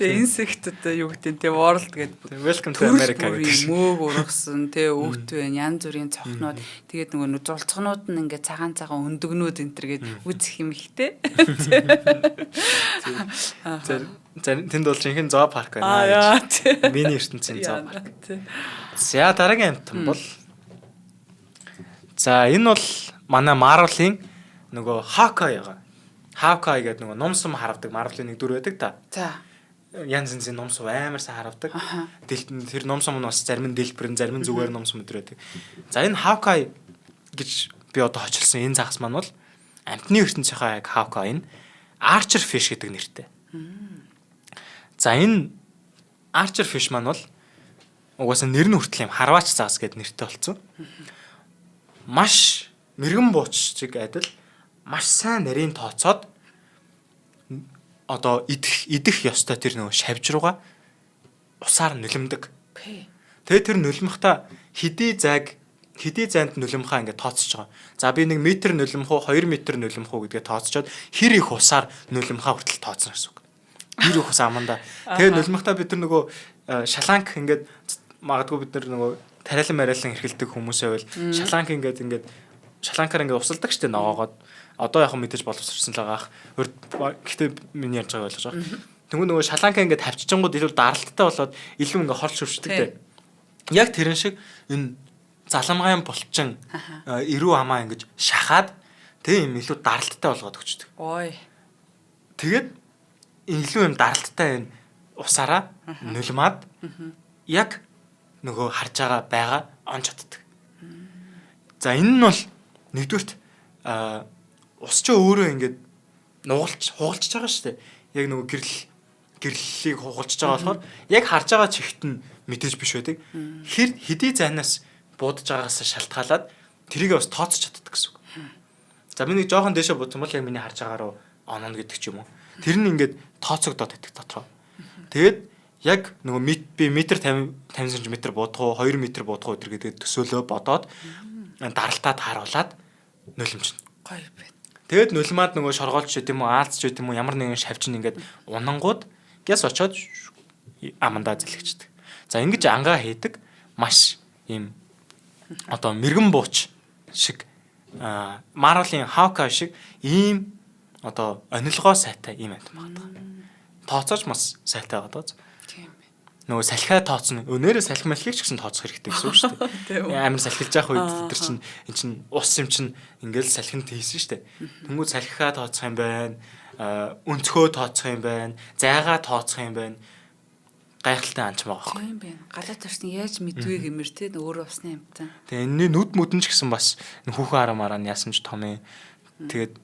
тий insect одоо юу гэдэг тий world гэдэг welcome to America гэдэг мөөг ургасан тий өвт байна янз бүрийн цохнууд тэгээд нөгөө зулцгнууд нь ингээд цагаан өндөгнүүд энэ төр гээд үзэх юм ихтэй. Тэнд бол жинхэнэ зоо парк байна. Миний ертөнцийн зоо парк. За дараагийн амтан бол за энэ бол манай Marvel-ийн нөгөө Hawkeye байгаа. Hawkeye гэдэг нөгөө номсом харавдаг Marvel-ийн нэг дүр байдаг та. За. Янз янзын номсом амар сайн харавдаг. Тэр номсом нь бас зарим нь дэлбэрэн зарим нь зүгээр номсом өдр байдаг. За энэ Hawkeye гэж би одоо хочлсон энэ загас маань бол амтны ертөнцийнхаа яг Hawkeye нь Archer Fish гэдэг нэртэй. За энэ Archer Fish маань бол угаасаа нэр нь хүртэл юм харваач загас гэдэг нэртэй болсон. Маш мэрэгэн буучиг адил маш сайн нарийн тооцоод одоо идэх ёстой тэр нөгөө шавж руугаа усаар нулимдаг. Тэгээ тэр нулимхта хэдий зайд нулимхаа ингээд тооцож байгаа. За би 1 метр нулимх уу 2 метр нулимх уу гэдгээ тооцоод хэр их усаар нулимхаа хүртэл тооцно гэсэн үг. Хэр их ус аманда. Тэгээ нулимхта бид нар нөгөө шаланг ингээд магадгүй бид нар нөгөө тариалан эрхэлдэг хүмүүсээ бол шаланг ингээд шаланкаар ингээд усалдаг штэ ногоогоод одоо яг мэдээж боловсрсон л байгаа. Гэхдээ миний ярьж байгааг ойлгож байгаа. Тэгвэл нөгөө шаланкаа ингээд тавьчихжангууд илүү даралттай болоод илүү ингээд хорч хөвчдөг дээ. Яг тэрэн шиг энэ заламгаан булчин эрүү хамаа ингэж шахаад тэг юм илүү даралттай болгоод өгчдөг. Ой. Тэгээд илүү юм даралттай энэ усаараа нулимаад яг нөгөө харж байгаа он чаддаг. За энэ нь бол нэгдүгürt ус ч өөрөө ингээд хугалж байгаа шүү дээ. Яг нөгөө гэрлэлийг хугалж байгаа болохоор яг харж байгаа чигт нь мэдээж биш байдаг. Хэдий зайнаас буудаж байгаагаас шалтгаалаад тэрийг бас тооцож чаддаг гэсэн үг. За миний жоохон дэшээ буудсан бол яг миний харж байгаа руу ононо гэдэг ч юм уу. Тэр нь ингээд тооцогдоод байдаг дотроо. Тэгээд яг нөгөө би метр 50 см буудах уу 2 м буудах уу гэдэг төсөөлөө бодоод даралтаад харуулад нулимчна. Гоё байна. Тэгээд нулимаад нөгөө шоргоолч гэдэг юм уу аалцч гэдэг юм уу ямар нэгэн шавчин ингээд унангууд гэс очоод амандаа зэлгчдэг. За ингэж ангаа хийдэг маш ийм одоо мэрэгэн бууч шиг Marvel-ийн Hawkeye шиг ийм одоо онилгоо сайтай ийм амт байгаа. Тооцоож бас сайтай байгаа даа. Тийм. Нөгөө салхиа тооцно. Өнөөрөө салхи малхийг ч гэсэн тооцох хэрэгтэй гэсэн үг шүү дээ. Амар салхилж явах үед тэр чинь эн чинь ус юм чинь ингээл салхинд хийсэн шүү дээ. Тэнгүүд салхиа тооцох юм байна. Өнцгөө тооцох юм байна. Зайгаа тооцох юм байна. Гайхалтай анч байгаа. Тийм байна. Галаад тарсан яаж мэдвэ гэмэр те өөрөө усны амтан. Тэгээ энэ нүд мүдэн ч гэсэн бас хүүхэн араа мараа яасан ч том юм. Тэгээд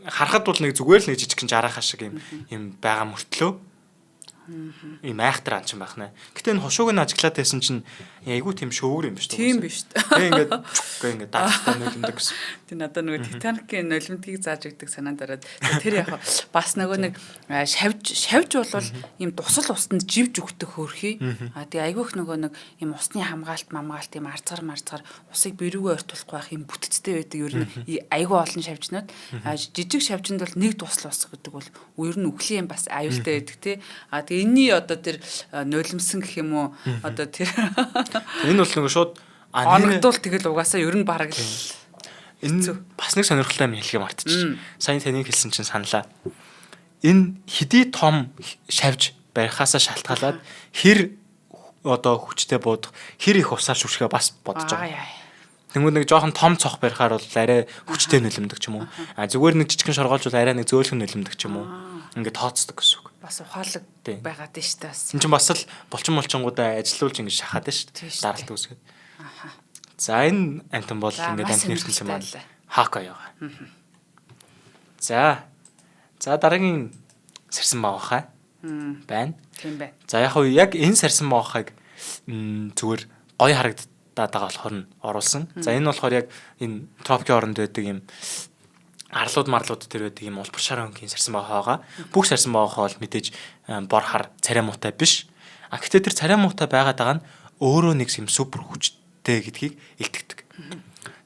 харахад бол нэг зүгээр л нэг жижигхэн жарахаа шиг юм байгаа мөртлөө ийм айхтар анч байх нэ. Гэтэ энэ хошууг нь ажиглаад байсан чинь айгүй тийм шөвөр юм биш үү? Тийм биш. Тэгээ ингээд даалтаа нөлөмдөг гэсэн. Тэг надад нөгөө Титаникийн нулимдгийг зааж өгдөг санаанд ороод тэр яг бас нөгөө нэг шавж болвол ийм тусал устанд живж өгдөг хөөрхий. Тэгээ айгүйх нөгөө нэг ийм усны хамгаалт ийм арцгаар усыг бэрүүгээ ортуулахгүй байх ийм бүтцтэй байдаг ер нь айгүй олон шавжнууд. Жижиг шавжинд бол нэг тусал ус гэдэг бол ер нь үхлийн бас аюултай байдаг тий. Тэгээ энэний одоо тэр нулимсан гэх юм уу одоо тэр энэ бол нөгөө шууд оногдвол тэгэл угаасаа ер нь бараг л энэ бас нэг сонирхолтой юм хэлхийг мартчих. Сайн таныг хэлсэн чинь саналаа. Энэ хэдий том шавж барихаасаа шалтгаалаад хэр одоо хүчтэй буудах, хэр их усаар шүршгээ бас бодож байгаа. Тэнгүүд нэг жоохон том цох барихаар бол арай хүчтэй нөлөмдөг ч юм уу. Зүгээр нэг жижигхэн шоргоолж бол арай нэг зөөлхөн нөлөмдөг ч юм уу. Ингээд тооцдог гэсэн үг. Бас ухаалаг байгаад нь шүү дээ. Энд чинь бас л булчингуудаа ажилуулж ингэж шахаад нь шүү дээ. Даралт үүсгээд. За энэ амтан бол ингээд амтны ертөнцийн маань хаак аяага. За дараагийн сарсан баахаа байна. Тийм байна. За яг энэ сарсан баахыг зүгээр гоё харагдаад байгаа болохоор нь оруулсан. За энэ болохоор яг энэ тропикийн оронд байдаг юм арлууд марлууд тэр байдаг юм улбар шар өнгийн сарсан баахаа. Бүх сарсан баахаа бол мэдээж бор хар царай муутай биш. Гэхдээ тэр царай муутай байгаад байгаа нь өөрөө нэг юм супер хүчтэй гэдгийг илтгэдэг.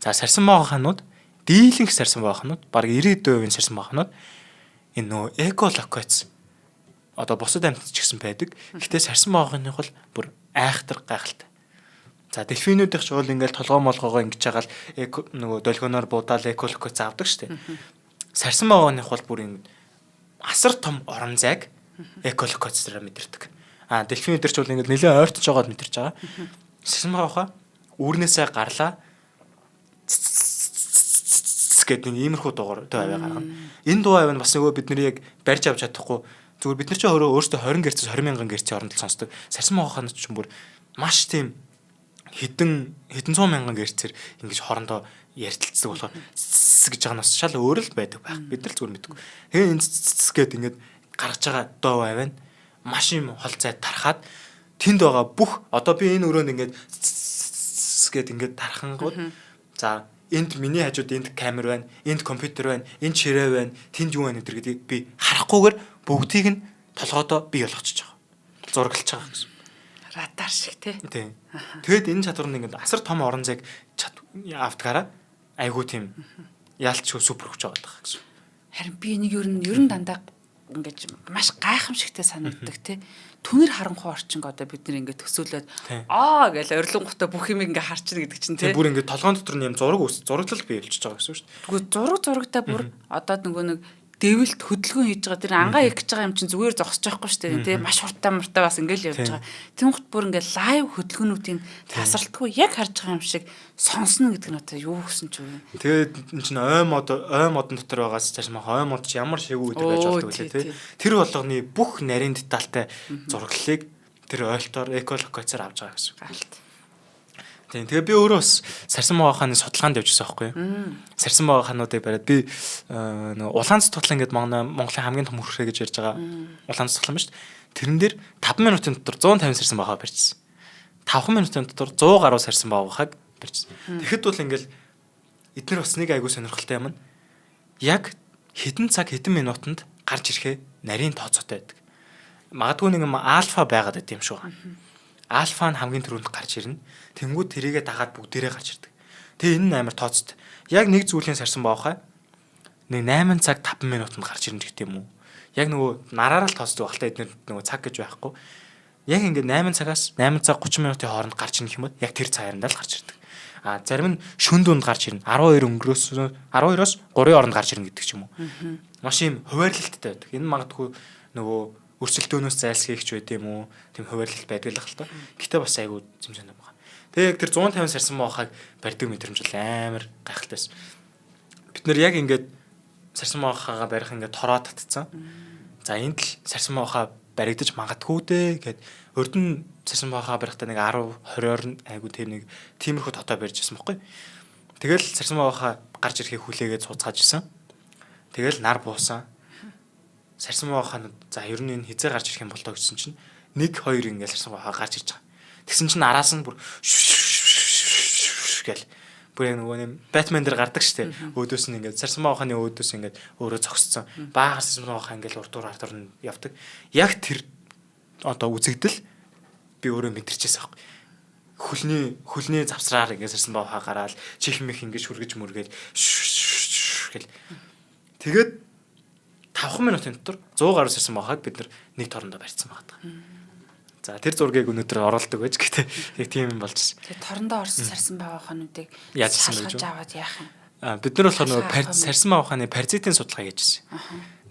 За сарсан баахаанууд дийлэнх сарсан баахаанууд бараг 90% сарсан баахаанууд энэ нөө эколокоц одоо бусад амьтад ч гэсэн байдаг. Гэхдээ сарсан баахааны бол бүр айхтар гайхалтай. За дельфинүүдийнх ч бол ингээл толгоо молгоогоо ингэж байгаа л нөгөө долгионоор буудаал эколокоц авдаг штеп. Сарсан бааханых бол бүр ингэ асар том орон зайг эколокоцроо мэдэрдэг. Дельфинүүдэр ч бол ингээл нэлээд ойртож байгаад мэдэрч байгаа. Сарсан баахаа үүрнээсээ гарлаа гэдэг нэг иймэрхүү дуугаар дуу аваа гаргана. Энэ дуу аваа нь бас нөгөө бид нэр яг барьж авч чадахгүй зүгээр бид нар ч өөрөөсөө 20 гэрцээс 20 мянган гэрцийн оронд сонсдог. Сарсан баахааны ч бүр маш тийм хэдэн 100 мянган гэрцээр ингэж хоорондоо ярилцдаг болохоор гэж байгаа нь бас шал өөр л байдаг байх. Бид нар л зүгээр мэдгүй. Тэгээ энэ гэд ингэж гаргаж байгаа дуу аваа нь маш юм хол зай тарахад тэнд байгаа бүх одоо би энэ өрөөнд ингэж гэд ингэж тархангууд за энд миний хажууд энд камер байна, энд компьютер байна, энд ширээ байна, тэнд юу байна гэдэр гэдгийг би харахгүйгээр бүгдийг нь толгойдоо бий болгочихж байгаа. Зураглаж байгаа гэсэн. Радар шиг тий. Тэгэд энэ чадвар нь ингээд асар том орон зайг автгаараа айгуу тийм яалч супер хүч байгаа гэсэн. Харин би нэг ер нь дандаа ингээд маш гайхамшигтай санагддаг тий. Түнэр харанхуй орчинг одоо бид нэр ингээд төсөөлөд гэж орилонготой бүх юм ингээд харчна гэдэг чинь тий. Бүр ингээд толгойн дотор нь юм зураглал бий болчихж байгаа гэсэн шүү дээ. Тэгвэл зурагтай бүр одоо нөгөө нэг дэвэлт хөдөлгөөн хийж байгаа тэр ангаа их гэж байгаа юм чинь зүгээр зогсож байхгүй шүү дээ тий. Маш хурдтай муртай бас ингээд явж байгаа. Тэнгуут бүр ингээд лайв хөдөлгөөнүүдийн тасралтгүй яг харж байгаа юм шиг сонсно гэдэг нь одоо юу гэсэн ч юм. Тэгээд энэ чинь ой модон дотор байгаас цааш маа ой мод ч ямар шигүү гэдэг байж болдог үлээ тий. Тэр болгоны бүх нарийн детальтай зураглалыг тэр ойлтоор эколокоцоор авч байгаа гэсэн. Галт. Тэгээ би өөрөө бас сарсан баахааны судалгаанд явжсэн байхгүй юу? Сарсан баахаануудыг бариад би нэг улаан цэцлэн гэдэг Монголын хамгийн том хүрхрээ гэж ярьж байгаа улаан цэцлэн ба шүү дээ. Тэрэн дээр 5 минутын дотор 150 сарсан баахаа барьчихсан. 5 минутын дотор 100 гаруй сарсан баахааг барьчихсан. Тэгэхэд бол ингээл эдгээр бас нэг айгуу сонирхолтой юм. Яг хэдэн цаг хэдэн минутанд гарч ирэхээ нарийн тооцоотой байдаг. Магадгүй нэг юм альфа байгаад байт юм шүү. Альфа нь хамгийн түрүүнд гарч ирнэ. Тэнгүүд тэрийгэ дагаад бүгдээрээ гарч ирдэг. Тэгээ энэ нь амар тооцтой. Яг нэг зүйлийн сарсан баахаа нэг 8 цаг 5 минутанд гарч ирнэ гэх юм уу. Яг нөгөө нараараа л тооцдог багтаа эдгээр нөгөө цаг гэж байхгүй. Яг ингээд 8 цагаас 8 цаг 30 минутын хооронд гарч ирэх юм бол яг тэр цагаараа л гарч ирдэг. Зарим нь шөнө дунд гарч ирнэ. 12-оос 3 хооронд гарч ирнэ гэдэг ч юм уу. Маш юм хуваарлалттай байдаг. Энэ магадгүй нөгөө өрсөлдөөнөөс зайлсхийгч байд юм уу? Тийм хуваарлалт байдаг л хэл та. Гэтэ бас айгүй зэмжэнд байна. Тэгээ яг тэр 150 сарсан моохайг барьдаг мэдрэмж бол амар гайхалтайсэн. Бид нэр яг ингээд сарсан моохайгаа барих ингээд тороо татцсан. За энд л сарсан моохай баригдаж магадгүй дээ гэд урд нь сарсан моохай барихтаа нэг 10 20 айгүй тэр нэг тиймэрхүү дотоо барьж ирсэн байхгүй. Тэгэл сарсан моохай гарч ирэхийг хүлээгээд цуцгааж исэн. Тэгэл нар буусан. Сарсан моохай за ер нь энэ хизээ гарч ирэх юм бол тоо гэсэн чинь 1 2 ингээд сарсан моохай гарч ирж байгаа. Тэгсэн чинь араас нь бүр гэл бүр нөгөө юм Batman дээр гардаг штэ. Өөдөөс нь ингээд сарсан мооханы өөдөөс ингээд өөрөө зогсцсон. Баагаар сарсан моохай ингээд урд ардуур нь явдаг. Яг тэр одоо үзэгдэл би өөрөө мэдэрчээсэн аахгүй. Хөлний завсраар ингээд сарсан моохай гараал чих мэх ингээд хүргэж мөргээд гэл. Тэгээд 5 минутын дотор 100 гаруй сарсан моохайг бид нэг торондоо барьсан байгаа. За тэр зургийг өнөөдөр оруулдаг байж гэхдээ яг тийм юм болж байна. Тэгээ торондоо орсон сарсан баахануудыг яаж хийсэн бэ? Аваад яах юм? Бид нар болохоор нөгөө сарсан бааханы паразитын судалгаа хийжсэн.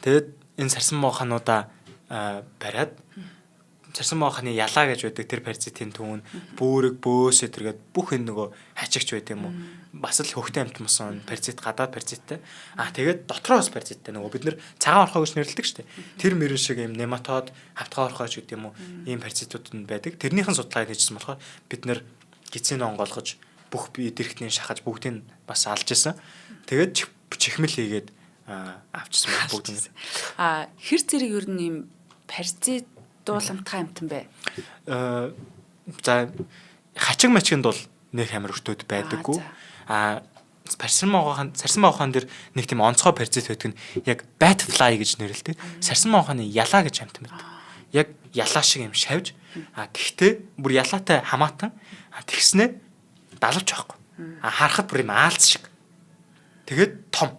Тэгээд энэ сарсан баахануудаа бариад сарсан бааханы ялаа гэж байдаг тэр паразитын түүн бөөрөг бөөсөө тэргээд бүх энэ нөгөө хачигч байд юм уу? Бас л хөхтэй амтмсан паразит гадаад паразиттай. Тэгээд дотроос паразиттай нөгөө бид нар цагаан орхоо гэж нэрлэдэг шүү дээ. Тэр мөрөн шиг юм нематод, хавтгай орхооч гэдэг юм уу? Ийм паразитууд нь байдаг. Тэрнийхэн судалгааг хийжсэн болохоор бид нар гизэн онгоолгож бүх бие дэрхтний шахаж бүгдийг бас алж исэн. Тэгээд чихмэл хийгээд авчихсан бүгд нь. Хэр зэрэг ер нь ийм паразит дууламтгай амтан бэ? За хачиг мачинд бол нэг амар өртөөд байдаггүй. Сарсан моохойн дээр нэг тийм онцгой паразит байдаг нь яг bat fly гэж нэрлэдэг. Сарсан моохойны ялаа гэж амтан байдаг. Яг ялаа шиг юм шавж. Гэхдээ бүр ялаатай хамаатан тэгснэ далавч байхгүй. Харахад бүр юм аалц шиг. Тэгээд том.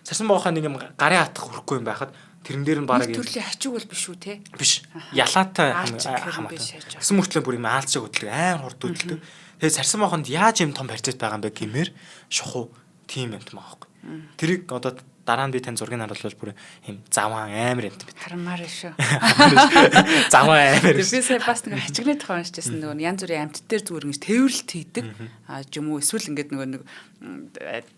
Сарсан моохойн нэг юм гарын хатах хүрэхгүй юм байхад тэрэн дээр нь бараг юм төрлийн хачиг бол биш үү те? Биш. Ялаатай хамаатан. Гэсэн мөртлөө бүр юм аалц шиг хөдлөг амар хурд хөдлөг. Тэгээд сарсан моохонд яаж юм том паразит байгаа юм бэ гэмээр шухуу тийм юм таа байхгүй. Тэрийг одоо дараа нь би тань зургийг харуулбал бүр юм заван амар юм бит. Харамаар шүү. Заван амар. Би сая бас нэг хачигны тухай уншижсэн нөгөө янз бүрийн амьтад дээр зүгээр ингэж тээвэрлэлт хийдэг. Юм уу эсвэл ингээд нөгөө нэг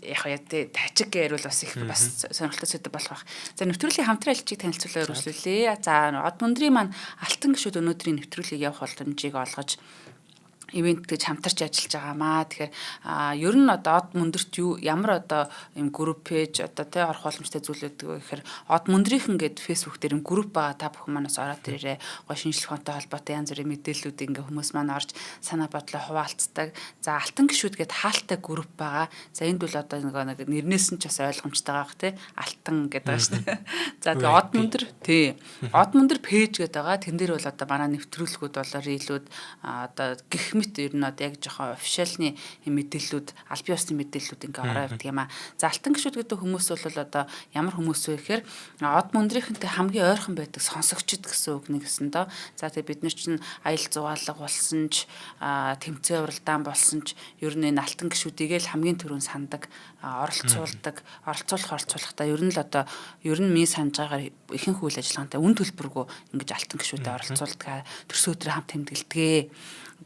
яг хачиг гэвэл бас их бас сонирхолтой зүйл болох байх. За нэвтрүүлгийн хамтран ажилчийг танилцуулаад өргөжлүүлээ. За од мөндрийн маань алтан гişүүд өнөөдрийн нэвтрүүлгийг явах боломжийг олгож ивент гэж хамтарч ажиллаж байгаамаа. Тэгэхээр ер нь одоо од мөндөрт юу ямар одоо юм групп пэйж одоо тэ орох боломжтой зүйл өгдөг вэ гэхээр од мөндрийнхэн гээд фэйсбүүк дээр юм групп байгаа та бүхэн манаас ороод ирээрээ гоо шинжлэх ухаантай холбоотой янз бүрийн мэдээллүүд ингээ хүмүүс маань орж санаа бодлоо хуваалцдаг. За алтан гişүүд гээд хаалттай групп байгаа. За энд бол одоо нэг нэрнээс нь ч бас ойлгомжтой байгаа тэ алтан гэдэг байна шүү дээ. За тэгээ од мөндөр тий. Од мөндөр пэйж гэдэг байгаа. Тэн дээр бол одоо манай нэвтрүүлгүүд болоо рилүүд одоо гих ер нь одоо яг жоохон офишиалны мэдээллүүд, аль бие усны мэдээллүүд ингээ ороо явдаг юм аа. За алтан гişүүд гэдэг хүмүүс бол одоо ямар хүмүүс вэ гэхээр од мөндрийнхэнтэй хамгийн ойрхон байдаг сонсогчд гэсэн үг нэг гэсэн доо. За тэгээ бид нар чинь аял зугаалга болсон ч тэмцээн уралдаан болсон ч ер нь энэ алтан гişүүдийг л хамгийн түрүүнд сандаг, оролцуулахдаа ер нь л одоо ер нь ми санаж байгаагаар ихэнх үйл ажиллагаантай үн төлбөргүй ингэж алтан гişүүдэд оролцуулдаг, төрсөн өдрөө хамт тэмдэглэдэг.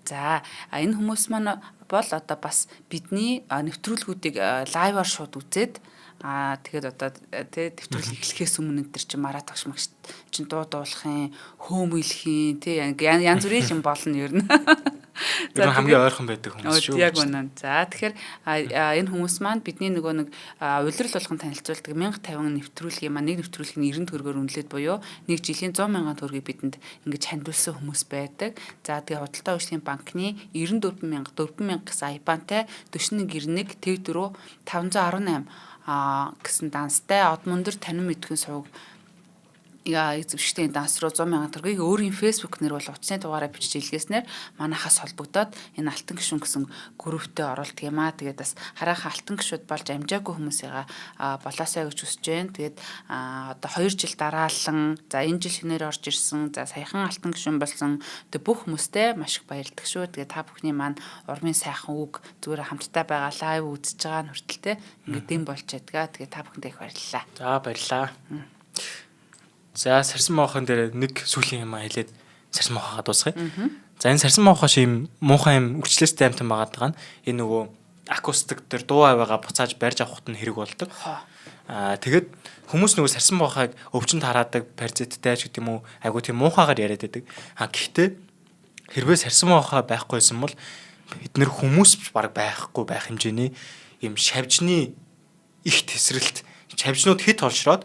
За энэ хүмүүс маань бол одоо бас бидний нэвтрүүлгүүдийг лайваар шууд үзээд тэгээд одоо тэ нэвтрүүлэг эхлэхээс өмнө энэ төр чи мараа тагш магш чин дуу дуулахын, хөөмөйлөхийн тэ янз бүрийн юм болно ер нь. За хамгийн ойрхон байдаг хүмүүс шүү. Яг үнэн. За тэгэхээр энэ хүмүүс маань бидний нөгөө нэг улирал болгон танилцуулдаг 1050 нэвтрүүлгийн маань нэг нэвтрүүлгийн 90 төгрөгөөр үнэлээд буюу нэг жилийн 100 мянган төгрөгийг бидэнд ингэж хандуулсан хүмүүс байдаг. За тэгээ худалдаа үйлчлийн банкны 94,000 гэсэн IBAN-тай 4191 Тэв4 518 гэсэн данстай од мөндөр танин мэдхэн сувг яа эзэмшигчдийн данс руу 100,000 төгрөгийг өөрийн Facebook нэр бол утасны дугаараа бичиж илгээснээр манайхаас холбогдоод энэ алтан гишүүн гэсэн групптэй оролдог юм аа. Тэгээд бас хараахан алтан гишүүд болж амжаагүй хүмүүсийгээ болоосаа гэж хүсэж байна. Тэгээд одоо 2 жил дараалан за энэ жил хинээр орж ирсэн за саяхан алтан гишүүн болсон тэг бүх хүмүүстээ маш их баярлалдаг шүү. Тэгээд та бүхний маань урмын сайхан үг зүгээр хамтдаа байгаа лайв үзэж байгаа нь хүртэлтэй ингээд дэм болж чадгаа. Тэгээд та бүхэндээ их баярлалаа. За баярлалаа. За сарсан мохын дээр нэг сүүлийн юм хэлээд сарсан мохоо дуусгая. За энэ сарсан мохоо шим муухай юм үрчлээстэй амтан байгаад байгаа нь энэ нөгөө акустик дээр дуу аваагаа буцааж барьж авахт нь хэрэг болдог. Тэгээд хүмүүс нөгөө сарсан мохыг өвчнөд хараадаг паразиттай ч гэдэг юм уу айгу тийм муухайгаар яриад байдаг. Гэхдээ хэрвээ сарсан мохоо байхгүйсэн бол бид нэр хүмүүс баг байхгүй байх хэмжээний юм шавжны их тесрэлт шавжнууд хит оршроод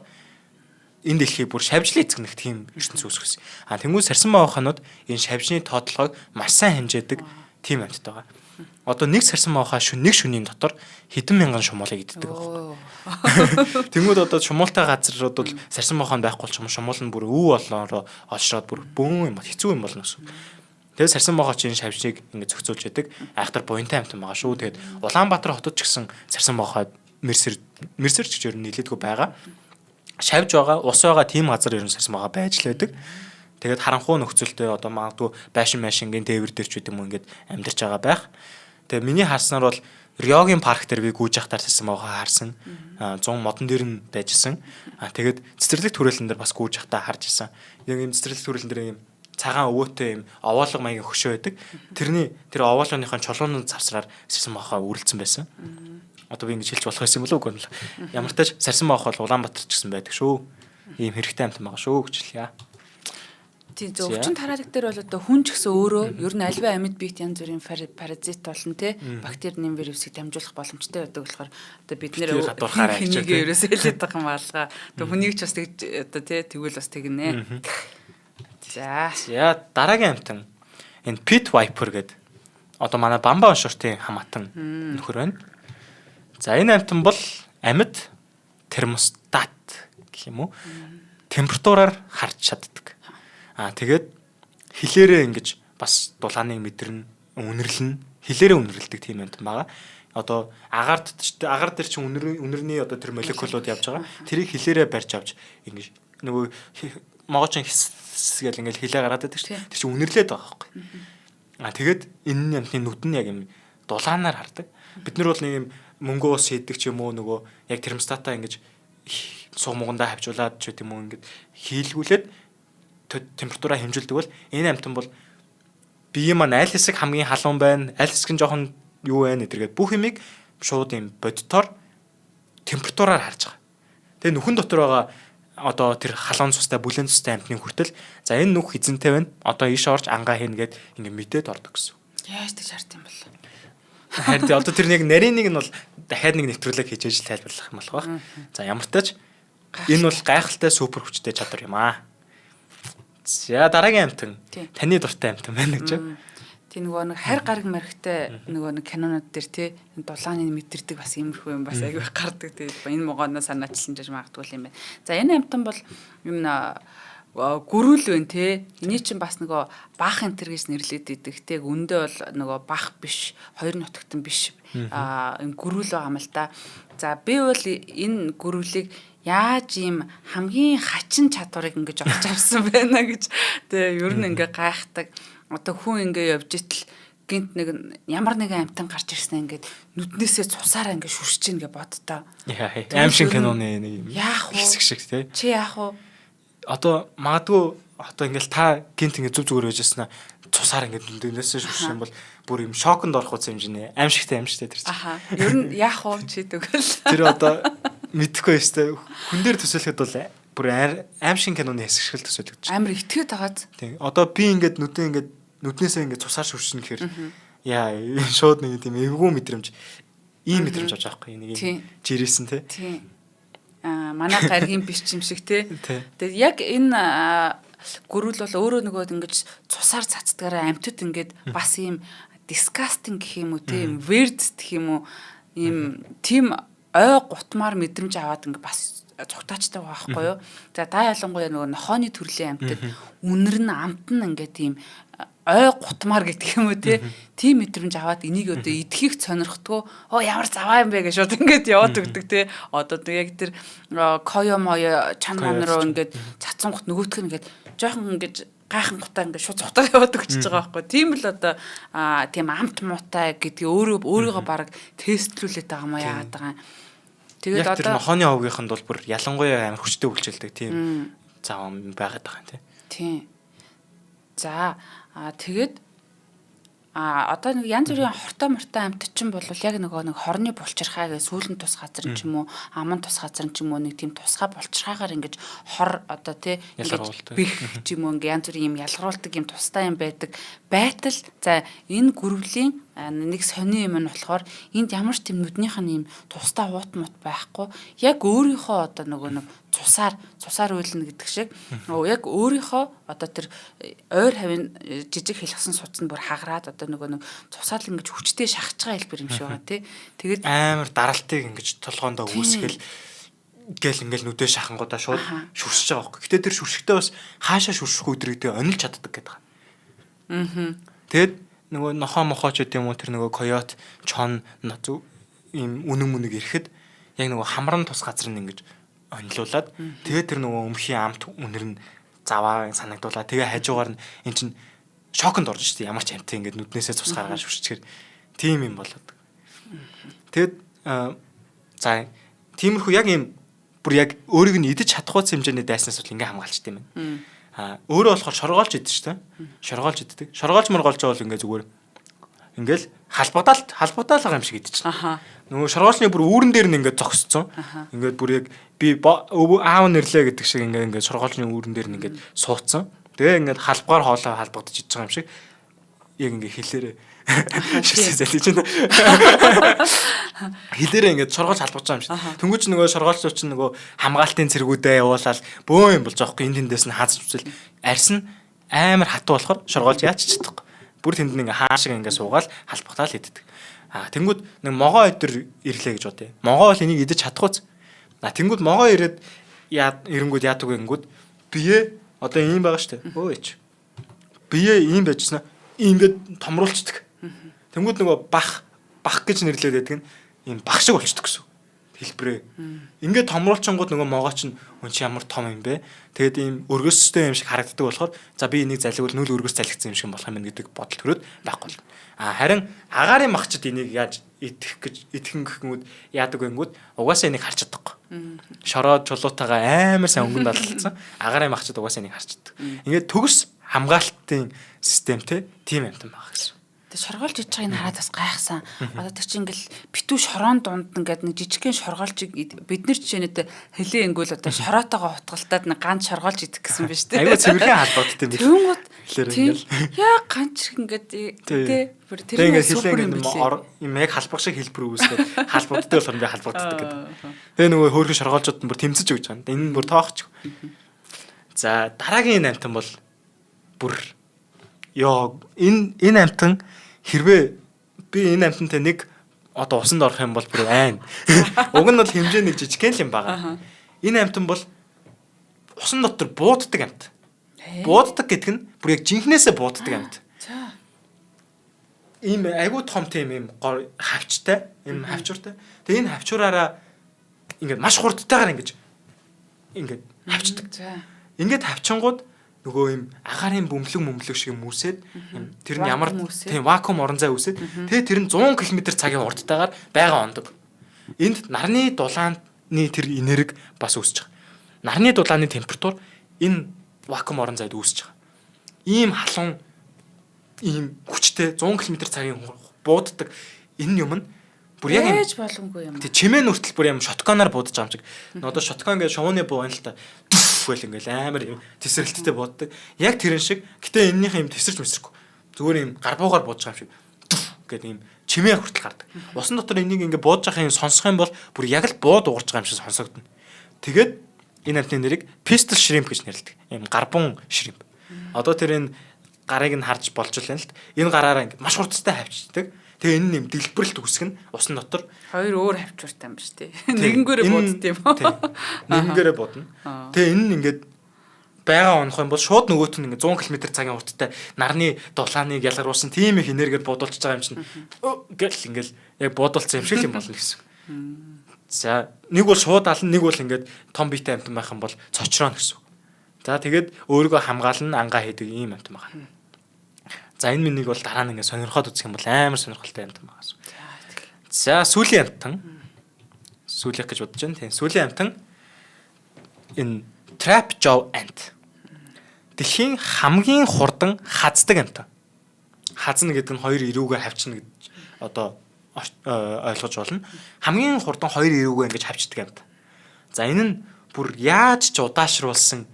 энэ дэлхий бүр шавжлын эзэгнэх тийм ертөнц үүсгэсэн. Тэнгүү сарсан мааханууд энэ шавжны тоотлогыг маш сайн хэмжээдэг тийм амьтад байгаа. Одоо нэг сарсан маахаа нэг шөнийн дотор хэдэн мянган шумуулыг иддэг байхгүй. Тэнгүүд одоо шумуултай газрууд бол сарсан маахаа байхгүй ч юм шумуул нь бүр өв олноороо олшроод бүр бөөн юм хэцүү юм болно гэсэн. Тэгээд сарсан маахаа чинь шавжийг ингэ зохицуулж яадаг. Айхтар буянтай амьтан байгаа шүү. Тэгээд Улаанбаатар хотод ч гэсэн сарсан маахаа мерсер ч гэж ер нь нийлээдгүй байгаа. Шавж байгаа, ус байгаа тийм газар ерөн сарсан байгаа байж л байдаг. Тэгээд харанхуй нөхцөлтэй одоо магадгүй байшин машингийн дээвэр дээр ч үт юм ингээд амьдарч байгаа байх. Тэгээд миний харснаар бол Риогийн парк дээр би гүйж явахтаар сарсан байгаа харсан. 100 модон дээр нь байжсэн. Тэгээд цэцэрлэг төрөлн дээр бас гүйж явахтаа харж исэн. Яг юм цэцэрлэг төрөлн дээр юм цагаан өвөөтэй юм овоолго маягийн хөшөө байдаг. Тэр овоолгоныхаа чулуунууд завсраар сарсан байгаа үргэлжсэн байсан. Одоо би ингэж хэлж болох юм болов уу? Ямар тач сарсан маах бол Улаанбаатар ч гэсэн байдаг шүү. Ийм хэрэгтэй амт байгаа шүү гэж хэлье. Тийм өвчин тараадаг дээр бол одоо хүн ч гэсэн өөрөө ер нь альва амьд биет янз бүрийн паразит болон те бактерийн вирусыг дамжуулах боломжтой байдаг болохоор одоо бид нэр хэнийгээ ерөөсөө хэлээд байгаа юм аалгаа. Одоо хүнийг ч бас тэгж одоо те тэгвэл бас тэгнэ. За дараагийн амтан энэ pit viper гэдэг одоо манай бамбаа оншортын хамаатан нөхөр байна. За энэ амтан бол амьд термостат гэх юм уу? Температураар харж чаддаг. Тэгээд хилээрээ ингэж бас дулааныг мэдэрнэ, үнэрлэн, хилээрээ үнэрлдэг тийм амтан байгаа. Одоо агаар дээр чинь үнэрний одоо тэр молекулууд явж байгаа. Тэрийг хилээрээ барьж авч ингэж нөгөө могочин хэсгээл ингээл хилээ гараад байдаг шүү. Тэр чинь үнэрлээд байгаа байхгүй. Тэгээд энэ амтны нүд нь яг юм дулаанаар хардаг. Бид нар бол нэг юм мөнгөө ус хийдэг ч юм уу нөгөө яг термостатаа ингэж сугмугандаа хавчуулаад ч гэдэм үү ингэж хийлгүүлээд температураа хэмжилдэг бол энэ амтан бол бие маань аль хэсэг хамгийн халуун байна, аль хэсэг нь жоохон юу байна гэдэргээд бүх юмыг шууд юм бодитоор температураар харж байгаа. Тэгээ нүхэн дотор байгаа одоо тэр халуун цустай бүлээн цустай амтны хүртэл за энэ нүх эзэнтэй байна. Одоо ийш орж ангаа хийнэ гэд ингэ мэдээд ордог гэсэн. Яаж тийж хард юм бол. Харин одоо тэр нэг нарийн нэг нь бол дахиад нэг нэвтрүүлэг хийж ижил тайлбарлах юм болох байх. За ямар ч тач энэ бол гайхалтай супер хүчтэй чадвар юм аа. За дараагийн амтан таны дуртай амтан байна гэж. Тийм нөгөө нэг харь гараг маргтай нөгөө нэг кинонууд дээр тий дулааны мэдэрдэг бас иймэрхүү юм бас аягүй гардаг тий энэ могоноос санаачилсан гэж магадгүй юм байна. За энэ амтан бол юм гөрүүл байна тий. Эний чинь бас нөгөө баах энтер гэж нэрлэдэг идэх тий. Үндэ бол нөгөө баах биш, хоёр нутагтан биш. Энэ гөрүүл байгаа юм л та. За би бол энэ гөрүүлийг яаж ийм хамгийн хачин чадварыг ингэж олж авсан байна гэж тий ер нь ингээ гайхдаг. Одоо хүн ингээ явж итэл гинт нэг ямар нэгэн амтан гарч ирсэн ингээд нүднээсээ цусаараа ингээ шүрч ийн гэж боддоо. Аим шиг киноны нэг хэсэг шиг тий. Чи яах вэ? Одоо магадгүй одоо ингээл та гинт ингээ зүг зүгээр байжсна цусаар ингээ нүднээсээ шүрч юм бол бүр юм шоконд орох үс хэмжээ аим шигтэй тэр чинь. Ер нь яах вэ чи тэгвэл. Тэр одоо мэдхгүй өстэй хүн дээр төсөөлөхөд бол бүр аим шиг киноны хэсэг шиг л төсөөлөгдөж. Амар итгэхэд байгааз. Тийм. Одоо би ингээд нүднээсээ ингээд цусаар шүршин гэхээр яа шууд нэг тийм эвгүй мэдрэмж ийм мэдрэмж авч байгаа байхгүй нэг жирээсэн те. Тийм. Манай гаргийн биш юм шиг те. Тэгээд яг энэ гөрүүл бол өөрөө нөгөө ингэж цусаар цацдгаараа амтд ингээд бас ийм disgusting гэх юм уу те, weird гэх юм уу ийм тийм ой гутмаар мэдрэмж аваад ингээд бас цугтаачтай байгаа байхгүй юу. За даа ялангуяа нөгөө нохооны төрлийн амьтад үнэр нь амт нь ингээд тийм ой гутмаар гэдэг юм уу тийм мэдрэмж аваад энийг одоо идэхийг сонирхдгоо ямар заваа юм бэ гэж шууд ингээд яваад өгдөг те. Одоо яг тэр коё моё чан ман руу ингээд цацсангот нөгөөх нь ингээд жоохон ингээд гайхан гутаа ингээд шууд цухтаа яваад өгч байгаа байхгүй. Тийм л одоо тийм амт муутай гэдгийг өөрийгөө баг тестлүүлээд байгаа юм яагаад байгаа. Тэгээд одоо тэр нохооны овгийнханд бол бүр ялангуяа амар хүчтэй үйлчилдэг тийм зав байгаад байгаа юм тийм. За тэгээд одоо нэг янз бүрийн хортой мортой амьтад чинь бол яг нэг хорны булчирхай гэж сүүлэн тус газар ч юм уу аман тус газар ч юм уу нэг тийм тусгай булчирхайгаар ингэж хор одоо тий ингэж бэх ч юм уу ингээ янз бүрийн юм ялгаруулдаг юм тустай юм байдаг байтал за энэ гүрвлийн нэг сони юм нь болохоор энд ямар ч тийм нүднийх нь юм тустай уут мут байхгүй яг өөрийнхөө одоо нэг цусаар уйлна гэдэг шиг яг өөрийнхөө одоо тэр ойр хавийн жижиг хэлхсэн суц нь бүр хагараад одоо нэг цусаар л ингэж хүчтэй шахаж байгаа хэлбэр юм шиг байгаа тий. Тэгээд амар даралтыг ингэж толгоондоо үүсгэл гэл ингээл нүдээ шахангуудаа шууд шүршиж байгаа байхгүй. Гэтэ тэр шүршигтэй бас хаашаа шүрших үдрэгдээ онилж чаддаг гэдэг. Тэгэд нөгөө нохоо мохооч гэдэг юм уу тэр нөгөө койот чон ийм үнэн мүнэг ирэхэд яг нөгөө хамран тус газар нь ингэж онилуулад тэгээд тэр нөгөө өмхийн амт үнэр нь заваа санагдуулаад тэгээ хажуугаар нь эн чин шоконд орж штэ ямар ч амттай ингэж нүднээсээ цус гаргаад шүрччихэр тийм юм болоод. Тэгэд за тиймэрхүү яг ийм бүр яг өөрийг нь идэж чадахгүй хэмжээний дайснаас бол ингээ хамгаалчт юм байна. Өөрөө болохоор шоргоолж идэж штэ. Шоргоолж иддэг. Шоргоолж моргоолж бол ингээ зүгээр ингээл халбудаал байгаа юм шиг идэж чинь. Нөгөө шоргоолчны бүр үүрэн дээр нь ингээд зогсцсон. Ингээд бүр яг би аав нэрлээ гэдэг шиг ингээд шоргоолчны үүрэн дээр нь ингээд суудсан. Тэгээ ингээд халбгаар хоолоо халбагдаж идэж байгаа юм шиг яг ингээд хэлээрээ шигсээ залж байна. Хэлээрээ ингээд шоргоолж халбагдаж байгаа юм шиг. Тэнгүүч нөгөө шоргоолчууд чинь нөгөө хамгаалтын цэргүүдээ явуулаад бөө юм болж байгаа хгүй энэ тэндээс нь хааз зүсэл арьс нь амар хатуу болохоор шоргоолж яач чадахгүй. Бүр тэнд нэг хаашиг ингээд суугаал халбахтаал иддэг. Тэнгүүд нэг могоо өдөр ирлээ гэж бодъё. Могоо бол энийг идэж чадахгүйц. Тэнгүүд могоо ирээд ирэнгүүд яадаг вэ гингүүд бие одоо ийм байгаа штэ. Өөч. Бие ийм байжснаа ингээд томруулцдаг. Тэнгүүд нөгөө бах гэж нэрлээд байдаг нь ийм бах шиг болчдөг гэсэн хэлбэрээ. Ингээд томруулчингууд нөгөө могоо чинь хүн чи ямар том юм бэ? Тэгээд ийм өргөстэй юм шиг харагддаг болохоор за би энийг залгивал нүл өргөс залгицсан юм шиг болох юм гэдэг бодол төрөөд байхгүй. Харин агаарын махчд энийг яаж идэх гэхгүйд яадаг гэнгүүт угаасаа энийг харж чадахгүй. Шороод чулуутайгаа амар сайн өнгөнд алгалцсан. Агаарын махчд угаасаа энийг харж чаддаг. Ингээд төгс хамгаалтын системтэй тийм юм байна гэсэн. Тэгээ шоргоолж идэж байгааг хараад бас гайхсан. Одоо тэр чинь ингээл битүү шороон дунд ингээд нэг жижигхэн шоргоолжийг бид нар жишээнэд хөлөө ингүүл одоо шороотойгоо утгалтаад нэг ганц шоргоолж идэх гэсэн биз дээ. Айгуу цэвэрхэн халбагддаг юм биш. Тэнгууд яа ганц ингээд тий тэр ингээд супер юм яг халбах шиг хэлбэр үүсгээд халбагддаг болохоор би халбагддаг гэдэг. Тэгээ нөгөө хөөрхөн шоргоолжууд нь бүр тэмцэж өгч байгаа. Энэ нь бүр тоохч. За дараагийн амтан бол бүр энэ амтан хэрвээ би энэ амтантай нэг одоо усанд орох юм бол бүр айн. Уг нь бол хэмжээ нэг жижигхэн л юм байгаа. Энэ амтан бол усан дотор бууддаг амт. Бууддаг гэдэг нь бүр яг жинхнээсээ бууддаг амт. Ийм айгуу том тийм юм хавчтай, ийм хавчууртай. Тэгээ энэ хавчуураараа ингээд маш хурдтайгаар ингээд хавчдаг. Ингээд хавчингууд нөгөө юм агаарын бөмбөлөг шиг мүсээд тэр нь ямар тийм вакуум орон зай үсээд тэгээ тэр нь 100 км цагийн хурдтайгаар байгаа ондог. Энд нарны дулааны тэр энерги бас үүсэж байгаа. Нарны дулааны температур энэ вакуум орон зайд үүсэж байгаа. Ийм халуун ийм хүчтэй 100 км цагийн бууддаг энэ юм нь бүр яг ээж боломгүй юм. Тэг чимээ нүртэл бүр юм шотконоор буудаж байгаа юм шиг. Одоо шоткон гэж шувууны буу байна л та. Гэл ингээл амар юм тесрэлттэй бууддаг. Яг тэрэн шиг. Гэтэ эннийх юм тесэрч мэсрэхгүй. Зүгээр юм гарбуугаар буудаж байгаа юм шиг. Гэт юм чимээ хүртэл гардаг. Усан дотор энийг ингээ буудаж байхын сонсох юм бол бүр яг л бууд уурж байгаа юм шиг сонсогдно. Тэгээд энэ амтны нэрийг pistol shrimp гэж нэрлэдэг. Ийм гарбун shrimp. Одоо тэр энэ гарыг нь харж болж байна л д. Энэ гараараа ингээ маш хурцтай хавчдаг. Тэгээ энэ нэм дэлбэрэлт үсэх нь усан дотор хоёр өөр хавчууртай юм ба шүү дээ. Нэгэнгээрээ бодд юм уу? Нэгэнгээрээ бодно. Тэгээ энэ нь ингээд байга унах юм бол шууд нөгөөт нь ингээд 100 км цагийн хурдтай нарны дулааныг ялгаруулсан тийм их энергиэр бодулж байгаа юм чинь гэл ингээд яг бодулцсан юм шиг юм болно гэсэн. За нэг бол шууд ална, нэг бол ингээд том биетэй амтан байх юм бол цочроо гэсэн. За тэгээд өөрийгөө хамгаална, ангаа хийдэг ийм амтан байна. За энэ минийг бол дараа нь ингээд сонирхоод үзэх юм бол амар сонирхолтой амтан байна. За сүүлийн амтан. Сүүлийнх гэж бодож байна. Тийм сүүлийн амтан энэ trap jaw ant. Дэлхийн хамгийн хурдан хаздаг амтан. Хазна гэдэг нь хоёр ирүүгээр хавчна гэж одоо ойлгож болно. Хамгийн хурдан хоёр ирүүгээ ингэж хавчдаг амтан. За энэ нь бүр яаж ч удаашруулсан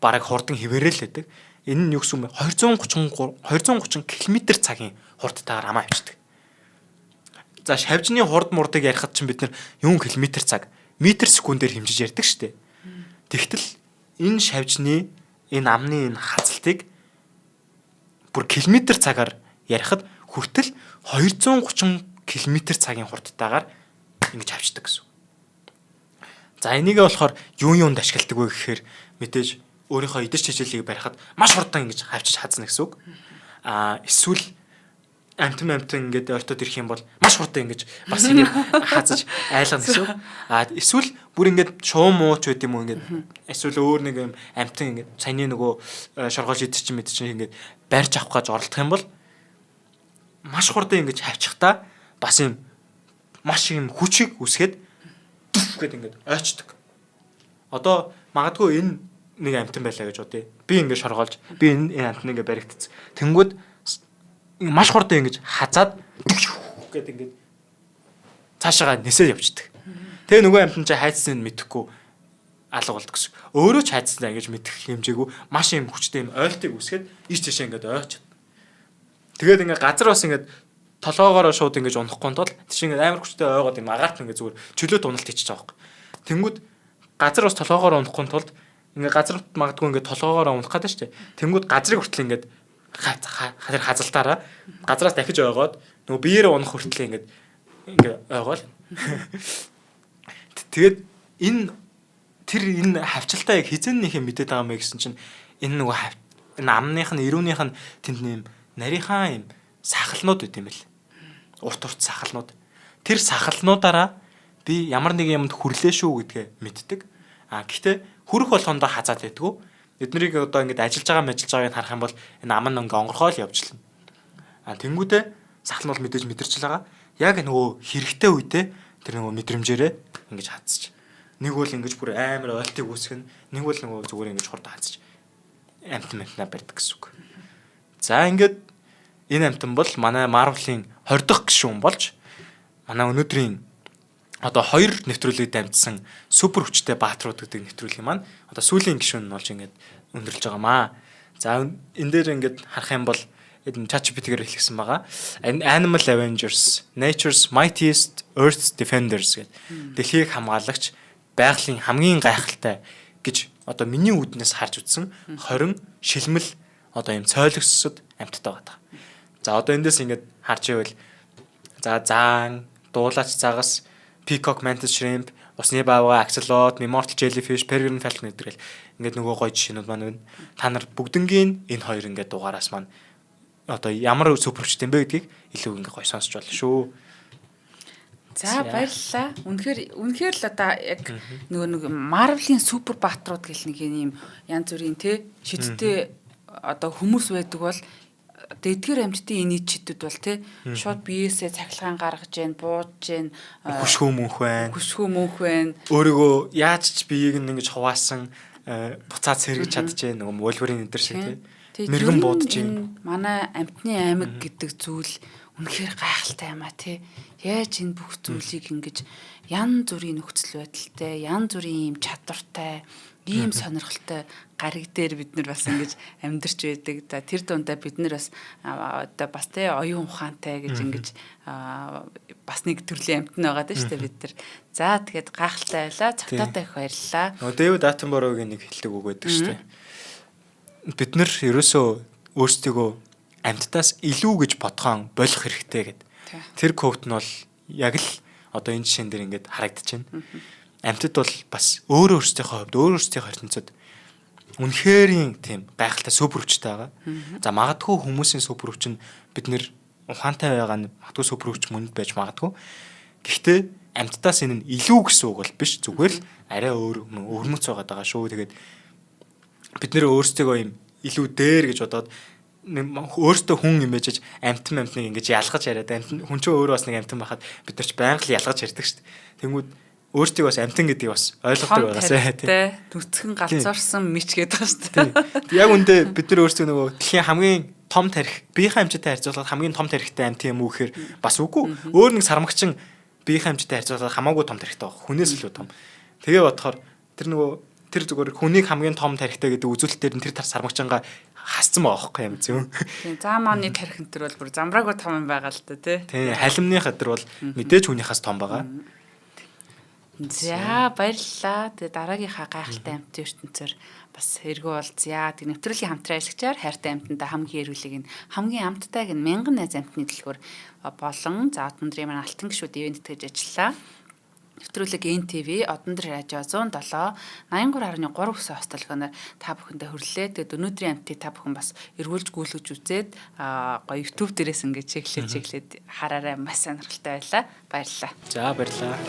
бараг хурдан хിവэрэл байдаг. Энэ нь юу гэсэн бэ? 230 км цагийн хурдтайгаар хамаа хавчдаг. За шавжны хурд мурдыг ярихад чинь бид нар юун км цаг, метр секундээр хэмжиж ярьдаг шүү дээ. Тэгтэл энэ шавжны энэ амны энэ хазалтыг бүр километр цагаар ярихад хүртэл 230 км цагийн хурдтайгаар ингэж хавчдаг гэсэн. За энийгээ болохоор юунд ашигладаг вэ гэхээр мэдээж өөрийнхөө идэж чижээлийг барихад маш хурдан ингэж хавчиж хазна гэсэн үг. Эсвэл амтан ингээд ойртоод ирэх юм бол маш хурдан ингэж бас ингэ хазаж айлгана гэсэн үг. Эсвэл бүр ингээд шуум мууч байд юм уу ингээд эсвэл өөр нэг юм амтан ингээд саяны нөгөө шоргоож идэж чинь мэд чинь ингээд барьж авах гэж оролдох юм бол маш хурдан ингэж хавчихтаа бас юм маш юм хүчийг үсгээд гэд ингээд ойчдаг. Одоо магадгүй энэ нэг амтан байлаа гэж бодъё. Би ингээд шоргоолж би энэ амтан ингээд баригдц. Тэнгүүд маш хурдан ингэж хазаад гэд ингээд цаашаа нисээд явчихдаг. Тэгээ нөгөө амтан чи хайцсан нь мэдэхгүй алга болдог гэсэн. Өөрөө ч хайцсан ингэж мэдэх хэмжээгүй маш юм хүчтэй юм ойлтыг үсгээд иш тийшээ ингээд ойч. Тэгээд ингээд газар бас ингээд толгоогоор шууд ингэж унахгүй тул тийш ингээд амар хүчтэй ойгоод юм агаарт ингээд зүгээр чөлөөт уналт хийчих байгаа юм. Тэнгүүд газар бас толгоогоор унахгүй тулд ингээд газар магадгүй ингээд толгоогоор унах гэдэг шүү дээ. Тэнгүүд газрыг хүртэл ингээд хадэр хазалтаараа газраас дахиж ойгоод нөгөө биеэрээ унах хүртэл ингээд ойгоол. Тэгээд энэ хавчалтаа яг хизээнийхээ мэдээд байгаа мэй гэсэн чинь энэ нөгөө энэ амных нь ирүүнийх нь тэнд нэм нарийнхаа юм сахалнууд үт юм бэл. Урт сахалнууд. Тэр сахалнуудаараа би ямар нэг юмд хүрлээ шүү гэдгээ мэддэг. Гэхдээ хүрэх болгондоо хазаад байдгүй. Эднэрийг одоо ингэж ажиллаж байгааг харах юм бол энэ ам нь ингээ онгорхоол явжлаа. Тэнгүүдээ сахалнууд мэдээж мэдэрч байгаа. Яг нөгөө хэрэгтэй үедээ тэр нөгөө мэдрэмжээрээ ингэж хазчих. Нэг бол ингэж бүр амар ойлтыг үүсгэн, нэг бол нөгөө зүгээр ингэж хурд хазчих. Амтнаа барьдаг гэсэн үг. За ингээд энэ амтан бол манай Marvel-ийн 20 дахь гишүүн болж манай өнөөдрийн одоо хоёр нэвтрүүлгийг дамжсан супер хүчтэй баатрууд гэдэг нэвтрүүлгийн маань одоо сүүлийн гишүүн нь болж ингээд өндөрлж байгаамаа. За энэ дээр ингээд харах юм бол энэ ChatGPT-гээр хэлсэн байгаа. Animal Avengers, Nature's Mightiest Earth Defenders гэдэг дэлхийг хамгаалагч байгалийн хамгийн гайхалтай гэж одоо миний үүднээс харж утсан 20 шилмэл одоо юм цойлогсод амьттай байгаа. За одоо эндээс ингээд харж ивэл за заан, дуулаач загас, peacock mantis shrimp, усны баавга, axolotl, immortal jellyfish, peregrine falcon гэдэг л ингээд нөгөө гоё жишээнүүд маань та нар бүгднгийн энэ хоёр ингээд дугаараас маань одоо ямар супер хүчтэй юм бэ гэдгийг илүү ингээд гоё сонсч болно шүү. За баярлалаа. Үнэхээр л одоо яг нөгөө Marvel-ийн супер баатрууд гэл нэг юм янз бүрийн те шидтэй одоо хүмүүс байдаг бол эдгээр амьтдын энэ чидэд бол те шууд биеэсээ цахилгаан гаргаж जैन бууж जैन хөшгөө мөнх байна. Өөрийгөө яаж ч биеийг нь ингэж хуваасан буцаад сэргэж чадчихэ нөгөө Wolverine энэ төр шиг те мэрэгэн буудаж байна. Манай амьтны аймаг гэдэг зүйл үнэхээр гайхалтай юм а те. Яаж энэ бүх зүйлийг ингэж янз бүрийн нөхцөл байдалтай, янз бүрийн юм чадвартай, ийм сонирхолтой гариг дээр бид нар бас ингэж амьдарч байдаг. За тэр дундаа бид нар бас одоо бас те оюун ухаантай гэж ингэж бас нэг төрлийн амьтан байгаа даа шүү дээ бид нар. За тэгээд гайхалтай байлаа. Цагтаатай их баярлалаа. Дэвид Аттенборогийн нэг хэлдэг үг байдаг шүү дээ. Бид нар ерөөсөө өөрсдийгөө амьтдаас илүү гэж бодгоон болох хэрэгтэй гэд. Тэр quote нь бол яг л одоо энэ жишээн дээр ингээд харагдчихэв. Амьтад бол бас өөрсдийнхөө хувьд өөрсдийнхөө ертөнцид үнэхэрийн тийм гайхалтай супер хүчтэй байгаа. За магадгүй хүмүүсийн супер хүч нь бид нэр ухаантай байгаа нь магадгүй супер хүч мөнд байж магадгүй. Гэхдээ амьтдаас энэ нь илүү гэсэн үг бол биш. Зүгээр л арай өрмөц байгаа шүү. Тэгээд бид нэр өөрсдөө юм илүү дээр гэж бодоод өөртөө хүн имэжж амтныг ингэж ялгаж яриад хүн чинь өөрөө бас нэг амтан байхад бид нар ч байнга л ялгаж ярьдаг шүү дээ. Тэнгүүд өөртөө бас амтан гэдгийг бас ойлгодог байгаасай тийм. Нүцгэн галзуурсан мич гэдэг байна шүү дээ. Яг үндэ бид нар өөрсдөө нөгөө дэлхийн хамгийн том тарих биеийн хэмжээтэй харьцуулахад хамгийн том тарихтай амт юм уу гэхээр бас үгүй. Өөр нэг сармагчин биеийн хэмжээтэй харьцуулахад хамаагүй том тарихтай баг. Хүнээс илүү том. Тэгээ бодохоор тэр зүгээр хүнийг хамгийн том тарихтай гэдэг үзүүлэлтээр нь тэр сармагчингаа хасцсан байгаа байхгүй юм зүүн. Тийм зам мааны тарих энэ төр бол бүр замраагүй том юм байгаа л да тий. Тийм халимны хатар бол мэдээж хүнийхээс том байгаа. За баярлалаа. Тэгээ дараагийнхаа гайхалтай амтны ертөнцөөр бас эргүү уулзъя. Тэг нэвтрүүлгийн хамтран ажиллагчаар хайртай амтанда хамгийн эрүүлэг нь хамгийн амттайг нь 1000 найз амтны дэлгүүр болон за Одондрын маань алтан гişүүд ивент тэтгэж ажиллаа. Нэвтрүүлэг NTV Одондор радио 107 83.3 гэсэн хостолгоноор та бүхэндээ хүрлээ. Тэгээд өнөөдрийн амтыг та бүхэн бас эргүүлж гүйлгэж үзээд гоё YouTube дээрээс ингээд чеклээд хараарай. Маш сонирхолтой байлаа. Баярлалаа. За баярлалаа.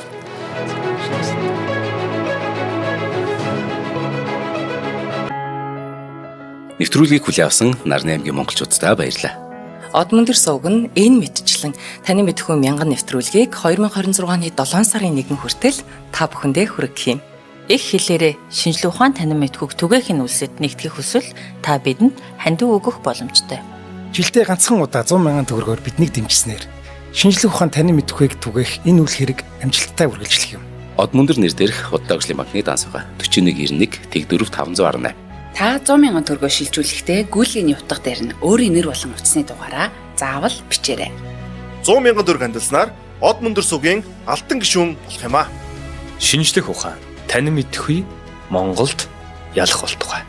Нэвтрүүлгийг хүлээн авсан Нарны аймгийн монголчуудаа баярлалаа. Одмондөр сувг нь энэ мэдчлэн таны мэдхүйн 1000 нэвтрүүлгийг 2026 оны 7 сарын 1 хүртэл та бүхэндээ хүргэх юм. Их хэлээрээ шинжлэх ухаан танин мэдхүйг түгээх нь үлсэд нэгтгэх хүсвэл та бидэнд хандив өгөх боломжтой. Жилдээ ганцхан удаа 100,000 төгрөгөөр биднийг дэмжснээр шинжлэх ухаан танин мэдхүйг түгээх энэ үйл хэрэг амжилттай үргэлжлэх юм. Одмондөр нэр дээрх Худалдаа агшлын банкны дансага 4191 Тэг 4518. Та 100,000 төгрөгөөр шилжүүлэхдээ гүйлгийн утга дээр нь өөрийн нэр болон утасны дугаараа заавал бичээрэй. 100,000 төгрөг хандалснаар Одмондөр сувгийн алтан гишүүн болох юм а. Шинжлэх ухаан танин мэдхгүй Монголд ялах болтугай.